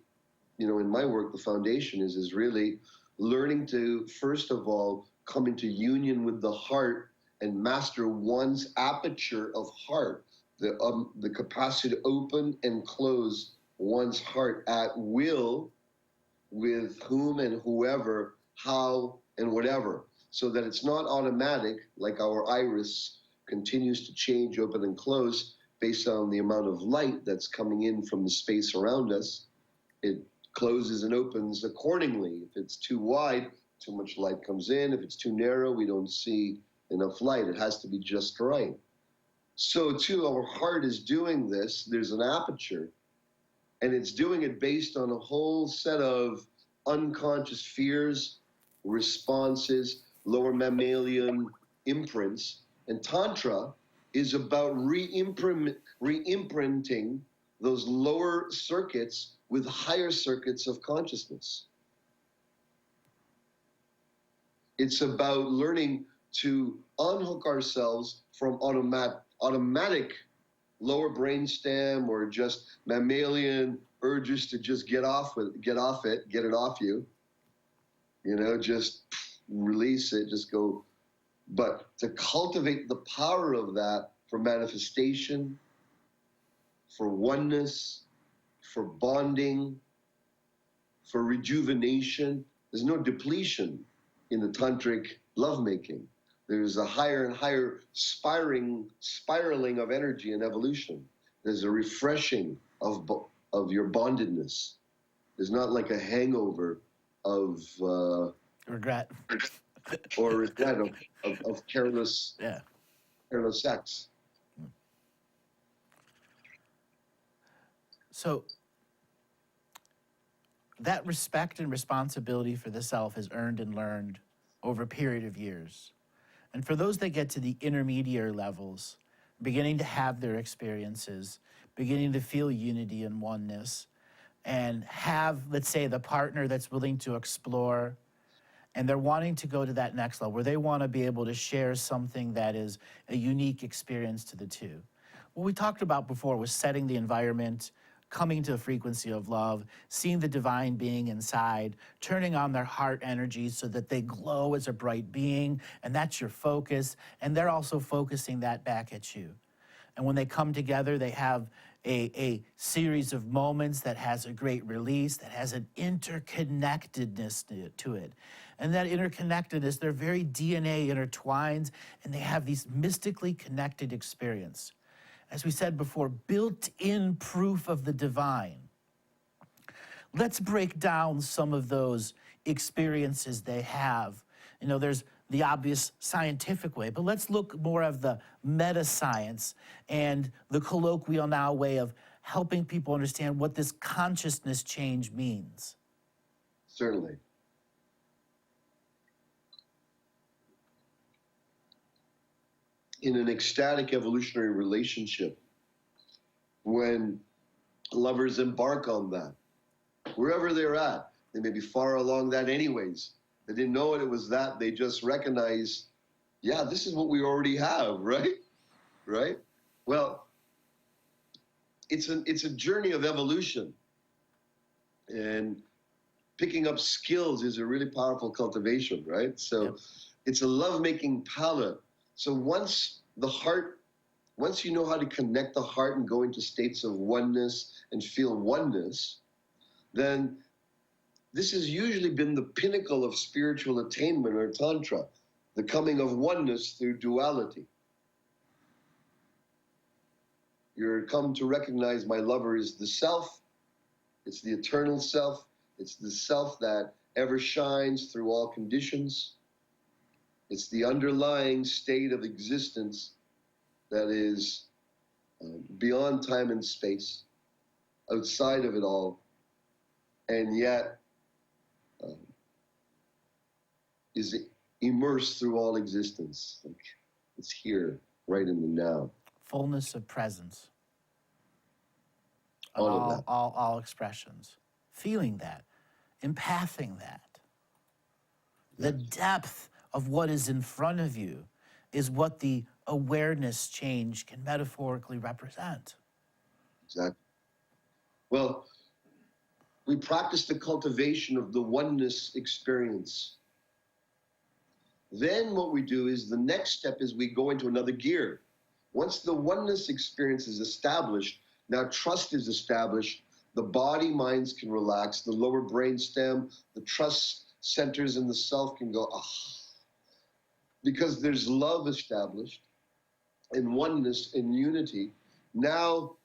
Speaker 2: you know, in my work, the foundation is really learning to, first of all, come into union with the heart and master one's aperture of heart, the capacity to open and close one's heart at will with whom and whoever, how and whatever, so that it's not automatic, like our iris continues to change, open and close based on the amount of light that's coming in from the space around us. It closes and opens accordingly. If it's too wide, too much light comes in. If it's too narrow, we don't see enough light. It has to be just right. So too, our heart is doing this. There's an aperture, and it's doing it based on a whole set of unconscious fears, responses, lower mammalian imprints. And Tantra is about re-imprinting those lower circuits with higher circuits of consciousness. It's about learning to unhook ourselves from automatic lower brainstem or just mammalian urges to just get it off you. You know, just release it, just go. But to cultivate the power of that for manifestation, for oneness, for bonding, for rejuvenation. There's no depletion in the tantric lovemaking. There's a higher and higher spiraling of energy and evolution. There's a refreshing of your bondedness. There's not like a hangover of
Speaker 1: Regret.
Speaker 2: or regret of careless
Speaker 1: Yeah.
Speaker 2: careless sex.
Speaker 1: So that respect and responsibility for the self is earned and learned over a period of years. And for those that get to the intermediate levels, beginning to have their experiences, beginning to feel unity and oneness, and have, let's say, the partner that's willing to explore, and they're wanting to go to that next level where they want to be able to share something that is a unique experience to the two. What we talked about before was setting the environment, coming to a frequency of love, seeing the divine being inside, turning on their heart energy so that they glow as a bright being, and that's your focus, and they're also focusing that back at you. And when they come together, they have a series of moments that has a great release, that has an interconnectedness to it. And that interconnectedness, their very DNA intertwines, and they have these mystically connected experience. As we said before, built-in proof of the divine. Let's break down some of those experiences they have. You know, there's the obvious scientific way, but let's look more of the meta-science and the colloquial now way of helping people understand what this consciousness change means.
Speaker 2: Certainly. In an ecstatic evolutionary relationship, when lovers embark on that, wherever they're at. They may be far along that anyways. They didn't know it was that. They just recognize, yeah, this is what we already have, right? Right? Well, it's a journey of evolution. And picking up skills is a really powerful cultivation, right? So
Speaker 1: Yep.
Speaker 2: it's a love-making palette. So once you know how to connect the heart and go into states of oneness and feel oneness, then this has usually been the pinnacle of spiritual attainment or tantra, the coming of oneness through duality. You're come to recognize my lover is the self, it's the eternal self, it's the self that ever shines through all conditions. It's the underlying state of existence that is beyond time and space, outside of it all, and yet is immersed through all existence. Like it's here, right in the now.
Speaker 1: Fullness of presence.
Speaker 2: All of that.
Speaker 1: All expressions. Feeling that. Empathing that. The depth of what is in front of you is what the awareness change can metaphorically represent.
Speaker 2: Exactly. Well, we practice the cultivation of the oneness experience. Then what we do is the next step is we go into another gear. Once the oneness experience is established, now trust is established, the body, minds can relax, the lower brain stem, the trust centers in the self can go, ah. Because there's love established and oneness and unity, now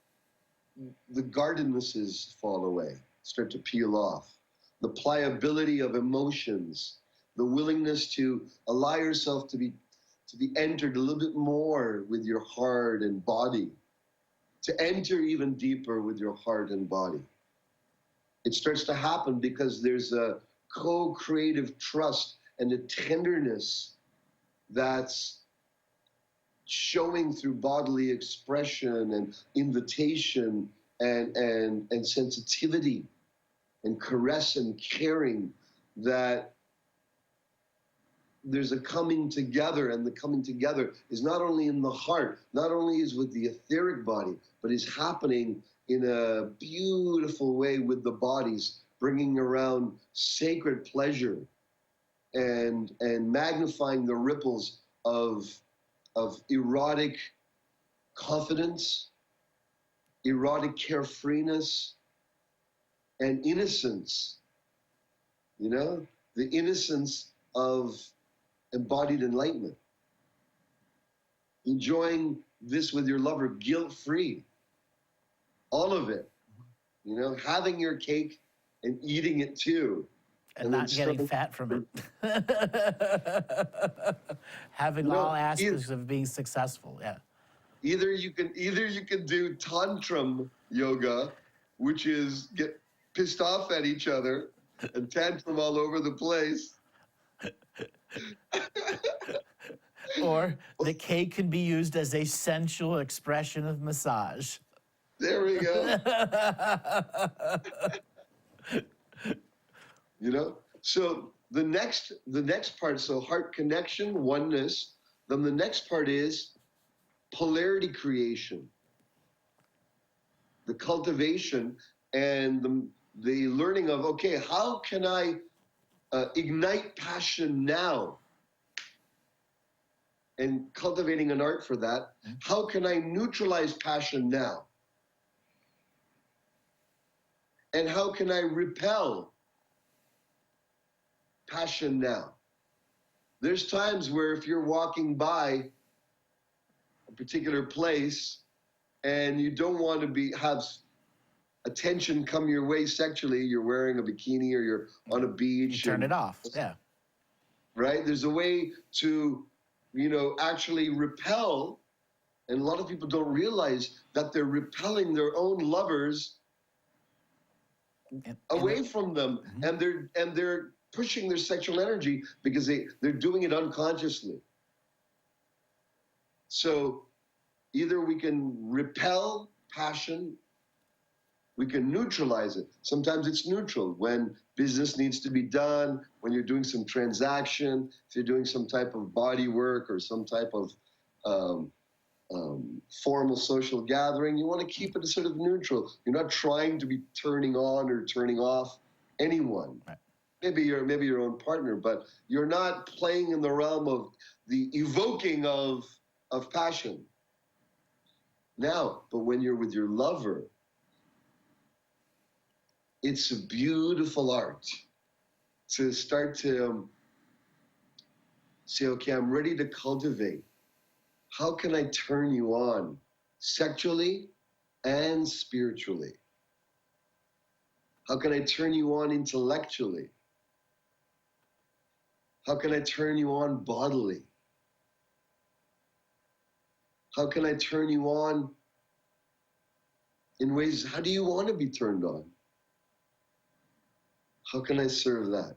Speaker 2: the guardednesses fall away, start to peel off. The pliability of emotions, the willingness to allow yourself to be entered a little bit more with your heart and body, to enter even deeper with your heart and body. It starts to happen because there's a co-creative trust and a tenderness that's showing through bodily expression and invitation and sensitivity and caress and caring, that there's a coming together, and the coming together is not only in the heart, not only is with the etheric body, but is happening in a beautiful way with the bodies, bringing around sacred pleasure and magnifying the ripples of erotic confidence, erotic carefreeness, and innocence. You know, the innocence of embodied enlightenment. Enjoying this with your lover guilt-free. All of it. You know, having your cake and eating it too.
Speaker 1: And not getting fat from it. Having all aspects of being successful, yeah.
Speaker 2: Either you can do tantrum yoga, which is get pissed off at each other and tantrum all over the place.
Speaker 1: Or the cake can be used as a sensual expression of massage.
Speaker 2: There we go. You know, so the next part, so heart connection, oneness, then the next part is polarity creation, the cultivation and the learning of, okay, how can I ignite passion now? And cultivating an art for that. How can I neutralize passion now? And how can I repel passion now? There's times where if you're walking by a particular place and you don't want to have attention come your way sexually, you're wearing a bikini or you're on a beach.
Speaker 1: You turn it off, yeah.
Speaker 2: Right? There's a way to, you know, actually repel, and a lot of people don't realize that they're repelling their own lovers away from them, and they're pushing their sexual energy because they're doing it unconsciously. So either we can repel passion We can neutralize it. Sometimes it's neutral when business needs to be done, when you're doing some transaction, if you're doing some type of body work or some type of um, formal social gathering, you want to keep it sort of neutral. You're not trying to be turning on or turning off anyone.
Speaker 1: Right.
Speaker 2: Maybe your own partner, but you're not playing in the realm of the evoking of passion. Now, but when you're with your lover, it's a beautiful art to start to say, okay, I'm ready to cultivate. How can I turn you on sexually and spiritually? How can I turn you on intellectually? How can I turn you on bodily? How can I turn you on in ways, how do you want to be turned on? How can I serve that?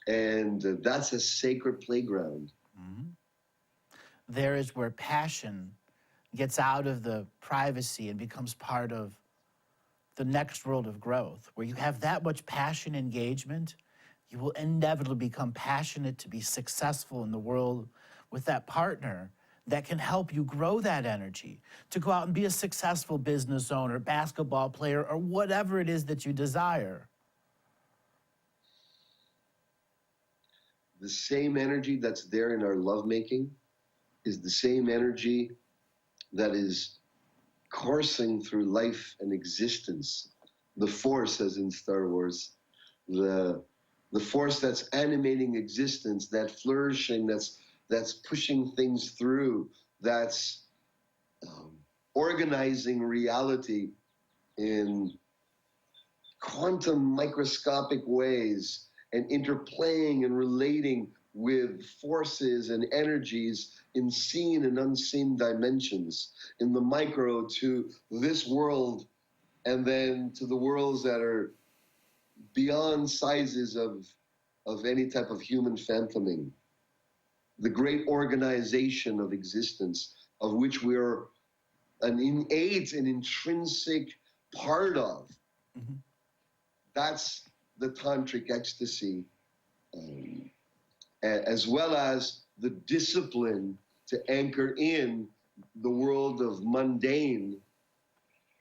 Speaker 2: And that's a sacred playground.
Speaker 1: Mhm. There is where passion gets out of the privacy and becomes part of the next world of growth, where you have that much passion engagement, you will inevitably become passionate to be successful in the world with that partner that can help you grow that energy to go out and be a successful business owner, basketball player, or whatever it is that you desire.
Speaker 2: The same energy that's there in our lovemaking is the same energy that is coursing through life and existence. The force, as in Star Wars, the force that's animating existence, that flourishing, that's pushing things through, that's organizing reality in quantum microscopic ways and interplaying and relating with forces and energies in seen and unseen dimensions, in the micro to this world, and then to the worlds that are beyond sizes of any type of human fathoming. The great organization of existence, of which we're an innate and intrinsic part of.
Speaker 1: Mhm.
Speaker 2: That's the tantric ecstasy, as well as the discipline to anchor in the world of mundane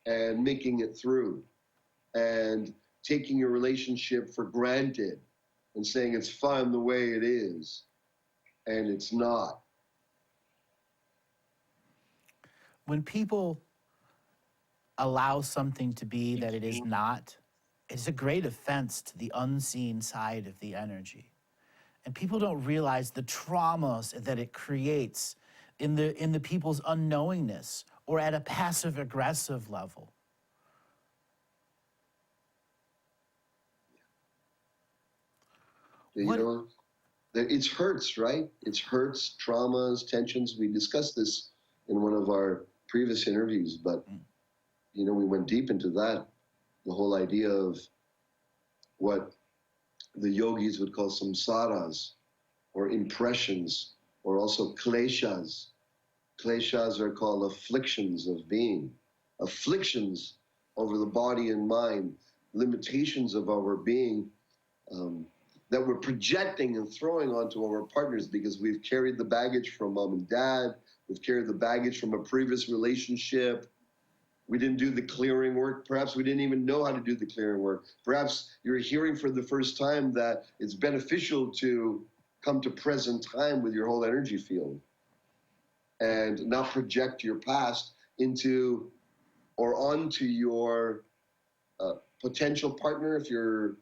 Speaker 2: and making it through, and taking your relationship for granted and saying it's fun the way it is, and it's not.
Speaker 1: When people allow something to be that it is not, it's a great offense to the unseen side of the energy. And people don't realize the traumas that it creates in the people's unknowingness or at a passive aggressive level.
Speaker 2: You
Speaker 1: What
Speaker 2: know, it's hurts, right? It's hurts, traumas, tensions. We discussed this in one of our previous interviews, but you know, we went deep into that. The whole idea of what the yogis would call samsaras, or impressions, or also kleshas. Kleshas are called afflictions of being, afflictions over the body and mind, limitations of our being, that we're projecting and throwing onto our partners because we've carried the baggage from mom and dad, we've carried the baggage from a previous relationship. We didn't do the clearing work. Perhaps we didn't even know how to do the clearing work. Perhaps you're hearing for the first time that it's beneficial to come to present time with your whole energy field and not project your past into or onto your potential partner if you're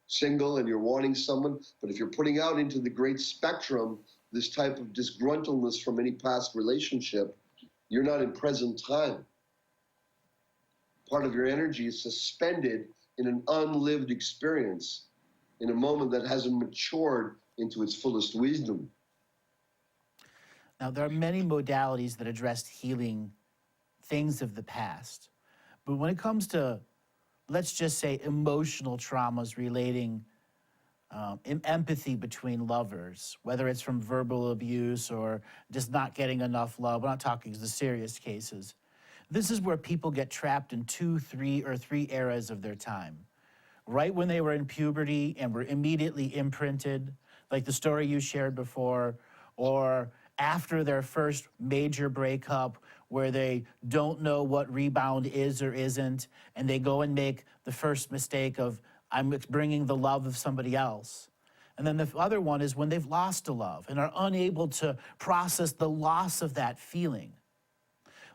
Speaker 2: single and you're wanting someone. But if you're putting out into the great spectrum this type of disgruntledness from any past relationship, you're not in present time. Part of your energy is suspended in an unlived experience, in a moment that hasn't matured into its fullest wisdom.
Speaker 1: Now, there are many modalities that address healing things of the past. But when it comes to, let's just say, emotional traumas relating empathy between lovers, whether it's from verbal abuse or just not getting enough love. We're not talking the serious cases. This is where people get trapped in two, three eras of their time. Right when they were in puberty and were immediately imprinted, like the story you shared before, or after their first major breakup where they don't know what rebound is or isn't, and they go and make the first mistake of, I'm bringing the love of somebody else. And then the other one is when they've lost a love and are unable to process the loss of that feeling.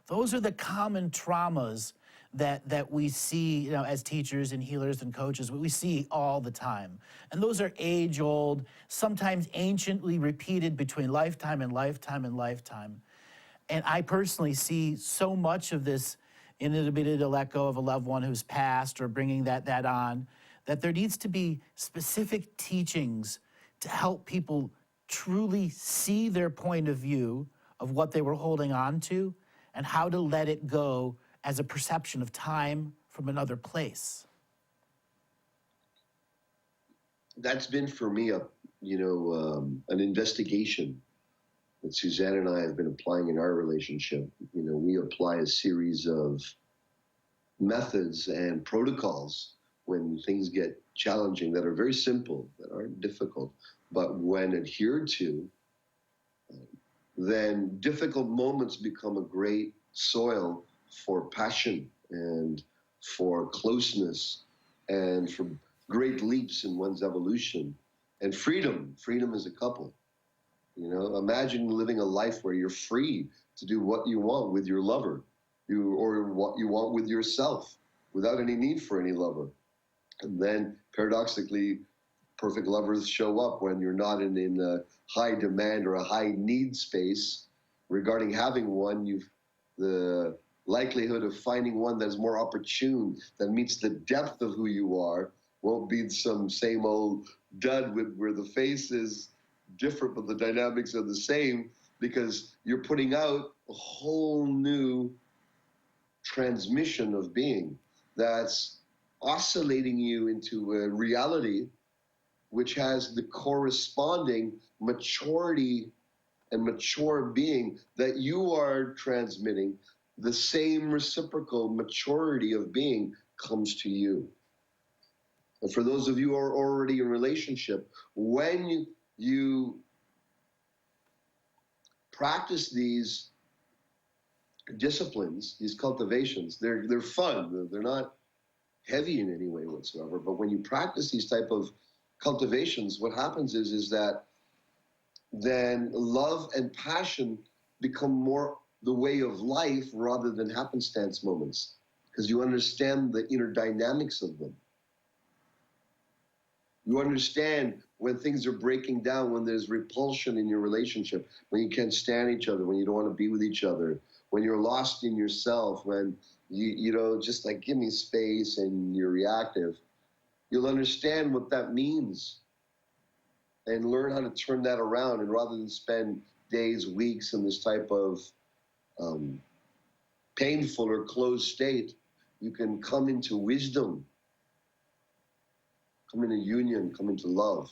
Speaker 1: Those are the common traumas that we see, as teachers and healers and coaches, we see all the time. And those are age-old, sometimes anciently repeated between lifetime and lifetime and lifetime. And I personally see so much of this inability to let go of a loved one who's passed or bringing that on, that there needs to be specific teachings to help people truly see their point of view of what they were holding on to and how to let it go as a perception of time from another place.
Speaker 2: That's been for me an investigation that Suzanne and I have been applying in our relationship. We apply a series of methods and protocols when things get challenging that are very simple, that aren't difficult, but when adhered to, then difficult moments become a great soil for passion and for closeness and for great leaps in one's evolution and freedom as a couple. Imagine living a life where you're free to do what you want with your lover, or what you want with yourself, without any need for any lover. And then, paradoxically, perfect lovers show up when you're not in a high demand or a high need space. Regarding having one, the likelihood of finding one that is more opportune, that meets the depth of who you are, won't be some same old dud where the face is different but the dynamics are the same, because you're putting out a whole new transmission of being that's oscillating you into a reality which has the corresponding maturity and mature being that you are transmitting. The same reciprocal maturity of being comes to you. And for those of you who are already in a relationship, when you practice these disciplines, these cultivations, they're fun. They're not heavy in any way whatsoever. But when you practice these type of cultivations, what happens is that then love and passion become more the way of life rather than happenstance moments, because you understand the inner dynamics of them. You understand when things are breaking down, when there's repulsion in your relationship, when you can't stand each other, when you don't want to be with each other, when you're lost in yourself, when you just like, give me space, and you're reactive. You'll understand what that means and learn how to turn that around. And rather than spend days, weeks in this type of painful or closed state, you can come into wisdom, come into union, come into love.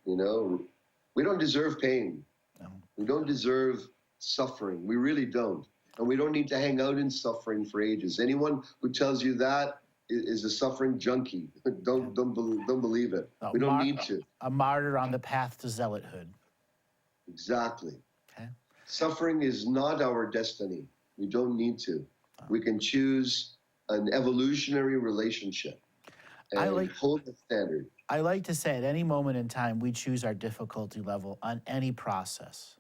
Speaker 2: We don't deserve pain.
Speaker 1: No.
Speaker 2: We don't deserve suffering. We really don't. And we don't need to hang out in suffering for ages. Anyone who tells you that is a suffering junkie. Don't believe it. We don't need to.
Speaker 1: A martyr on the path to zealothood.
Speaker 2: Exactly.
Speaker 1: Okay.
Speaker 2: Suffering is not our destiny. We don't need to. We can choose an evolutionary relationship and hold the standard.
Speaker 1: I like to say at any moment in time, we choose our difficulty level on any process.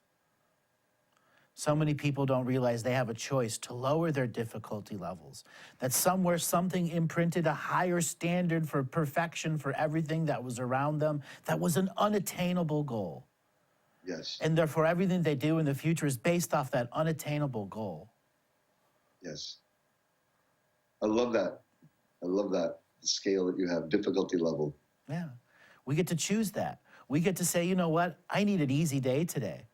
Speaker 1: So many people don't realize they have a choice to lower their difficulty levels. That somewhere something imprinted a higher standard for perfection for everything that was around them. That was an unattainable goal.
Speaker 2: Yes.
Speaker 1: And therefore everything they do in the future is based off that unattainable goal.
Speaker 2: Yes. I love that. I love that scale that you have, difficulty level.
Speaker 1: Yeah. We get to choose that. We get to say, you know what? I need an easy day today.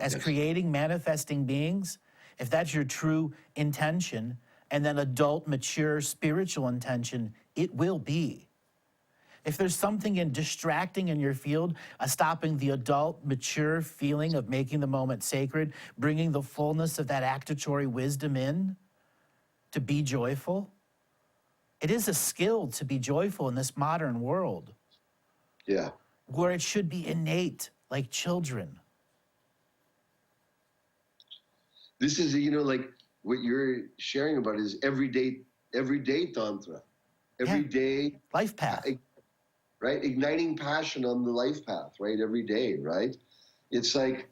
Speaker 1: As creating, manifesting beings, if that's your true intention, and then adult, mature, spiritual intention, it will be. If there's something in distracting in your field, stopping the adult, mature feeling of making the moment sacred, bringing the fullness of that actatory wisdom in to be joyful, it is a skill to be joyful in this modern world
Speaker 2: Yeah.
Speaker 1: where it should be innate like children.
Speaker 2: This is, you know, like what you're sharing about is everyday tantra, everyday
Speaker 1: Life path.
Speaker 2: right? Igniting passion on the life path, right? Every day, right? It's like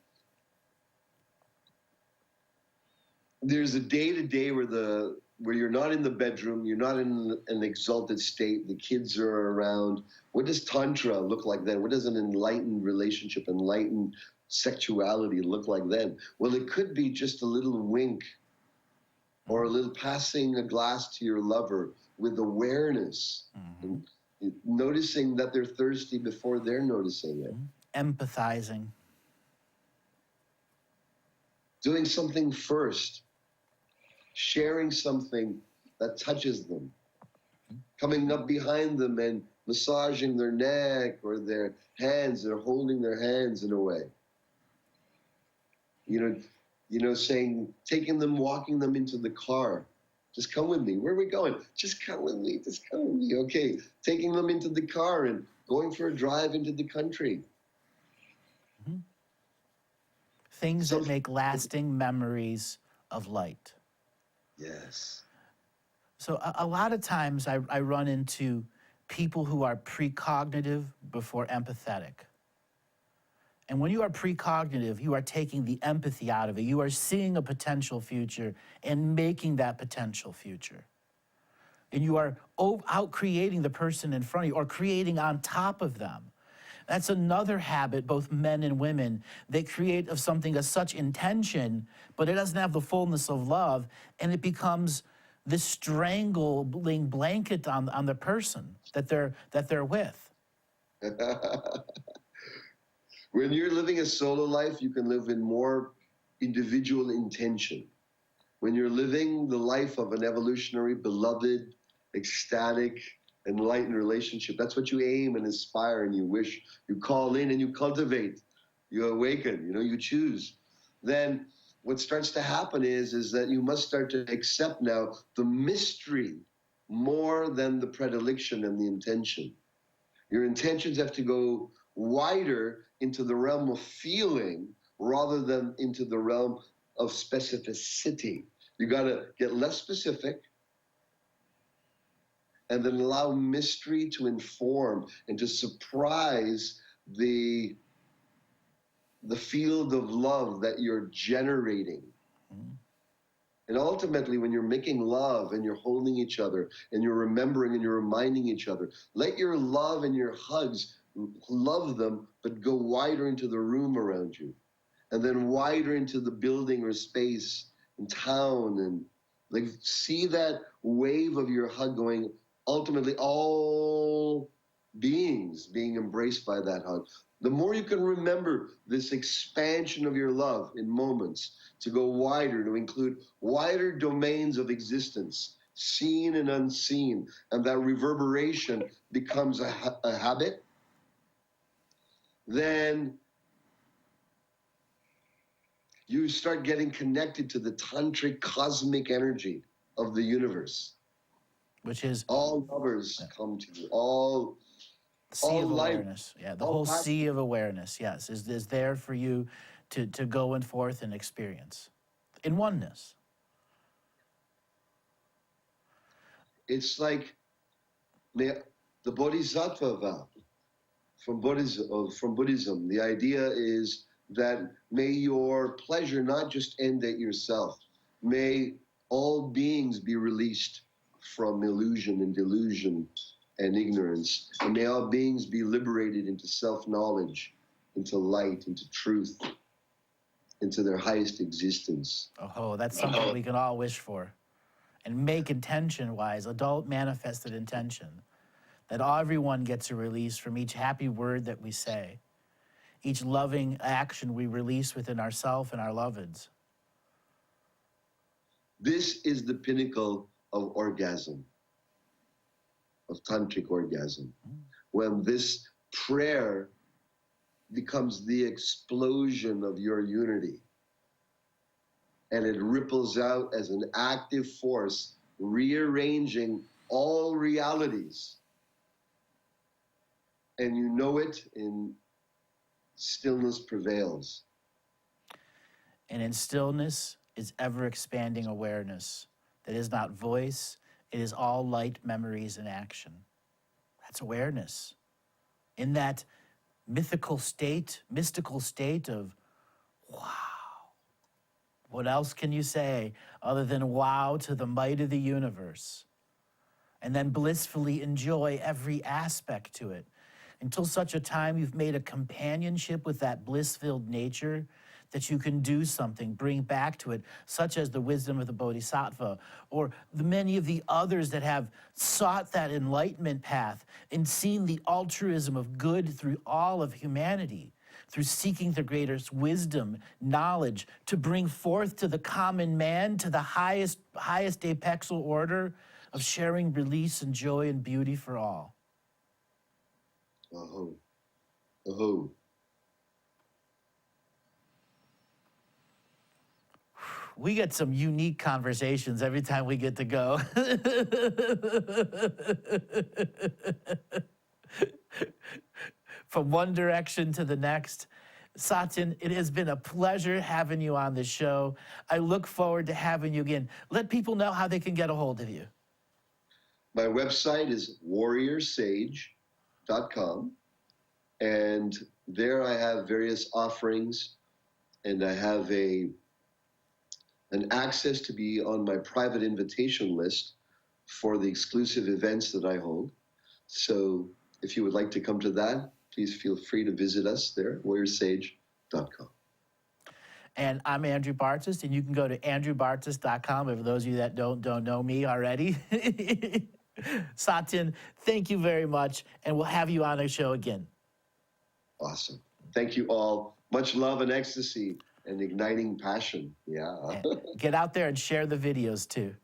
Speaker 2: there's a day to day where you're not in the bedroom, you're not in an exalted state, the kids are around. What does tantra look like then? What does an enlightened relationship, enlightened sexuality look like then? Well, it could be just a little wink or a little passing a glass to your lover with awareness, and noticing that they're thirsty before they're noticing it.
Speaker 1: Empathizing.
Speaker 2: Doing something first, sharing something that touches them, coming up behind them and massaging their neck or their hands, or holding their hands in a way. Saying, taking them, walking them into the car. Just come with me. Where are we going? Just come with me. Just come with me. Okay. Taking them into the car and going for a drive into the country.
Speaker 1: Things that make lasting memories of light.
Speaker 2: Yes.
Speaker 1: So a lot of times I run into people who are precognitive before empathetic. And when you are precognitive, you are taking the empathy out of it. You are seeing a potential future and making that potential future. And you are out creating the person in front of you or creating on top of them. That's another habit, both men and women, they create of something of such intention, but it doesn't have the fullness of love, and it becomes this strangling blanket on the person that they're with.
Speaker 2: When you're living a solo life, you can live in more individual intention. When you're living the life of an evolutionary, beloved, ecstatic, enlightened relationship, that's what you aim and aspire and you wish. You call in and you cultivate. You awaken, you choose. Then what starts to happen is that you must start to accept now the mystery more than the predilection and the intention. Your intentions have to go wider into the realm of feeling rather than into the realm of specificity. You got to get less specific and then allow mystery to inform and to surprise the field of love that you're generating. And ultimately, when you're making love and you're holding each other and you're remembering and you're reminding each other, let your love and your hugs, love them, but go wider into the room around you. And then wider into the building or space in town. And like see that wave of your hug going, ultimately all beings being embraced by that hug. The more you can remember this expansion of your love in moments, to go wider, to include wider domains of existence, seen and unseen, and that reverberation becomes a habit, then you start getting connected to the tantric cosmic energy of the universe.
Speaker 1: Which is
Speaker 2: all lovers come to you, all
Speaker 1: sea of
Speaker 2: life,
Speaker 1: awareness. Yeah, the whole sea of awareness, yes, is there for you to go and forth and experience in oneness.
Speaker 2: It's like the bodhisattva vow from Buddhism. The idea is that may your pleasure not just end at yourself. May all beings be released from illusion and delusion and ignorance. And may all beings be liberated into self-knowledge, into light, into truth, into their highest existence.
Speaker 1: Oh, that's something we can all wish for. And make intention-wise, adult manifested intention, that everyone gets a release from each happy word that we say, each loving action we release within ourselves and our loveds.
Speaker 2: This is the pinnacle of orgasm, of tantric orgasm. when this prayer becomes the explosion of your unity. And it ripples out as an active force, rearranging all realities. And you know it in stillness prevails.
Speaker 1: And in stillness is ever expanding awareness that is not voice, it is all light, memories, and action. That's awareness. In that mystical state of wow. What else can you say other than wow to the might of the universe? And then blissfully enjoy every aspect to it until such a time you've made a companionship with that bliss-filled nature that you can do something, bring back to it, such as the wisdom of the Bodhisattva, or the many of the others that have sought that enlightenment path and seen the altruism of good through all of humanity, through seeking the greatest wisdom, knowledge, to bring forth to the common man, to the highest apexal order of sharing release and joy and beauty for all.
Speaker 2: Aho. Aho.
Speaker 1: We get some unique conversations every time we get to go. From one direction to the next. Satyen, it has been a pleasure having you on the show. I look forward to having you again. Let people know how they can get a hold of you.
Speaker 2: My website is warriorsage.com. And there I have various offerings, and I have an access to be on my private invitation list for the exclusive events that I hold. So if you would like to come to that, please feel free to visit us there, warriorsage.com.
Speaker 1: And I'm Andrew Bartis, and you can go to andrewbartis.com for those of you that don't know me already. Satyen, thank you very much, and we'll have you on the show again.
Speaker 2: Awesome. Thank you all. Much love and ecstasy and igniting passion. Yeah.
Speaker 1: Get out there and share the videos too.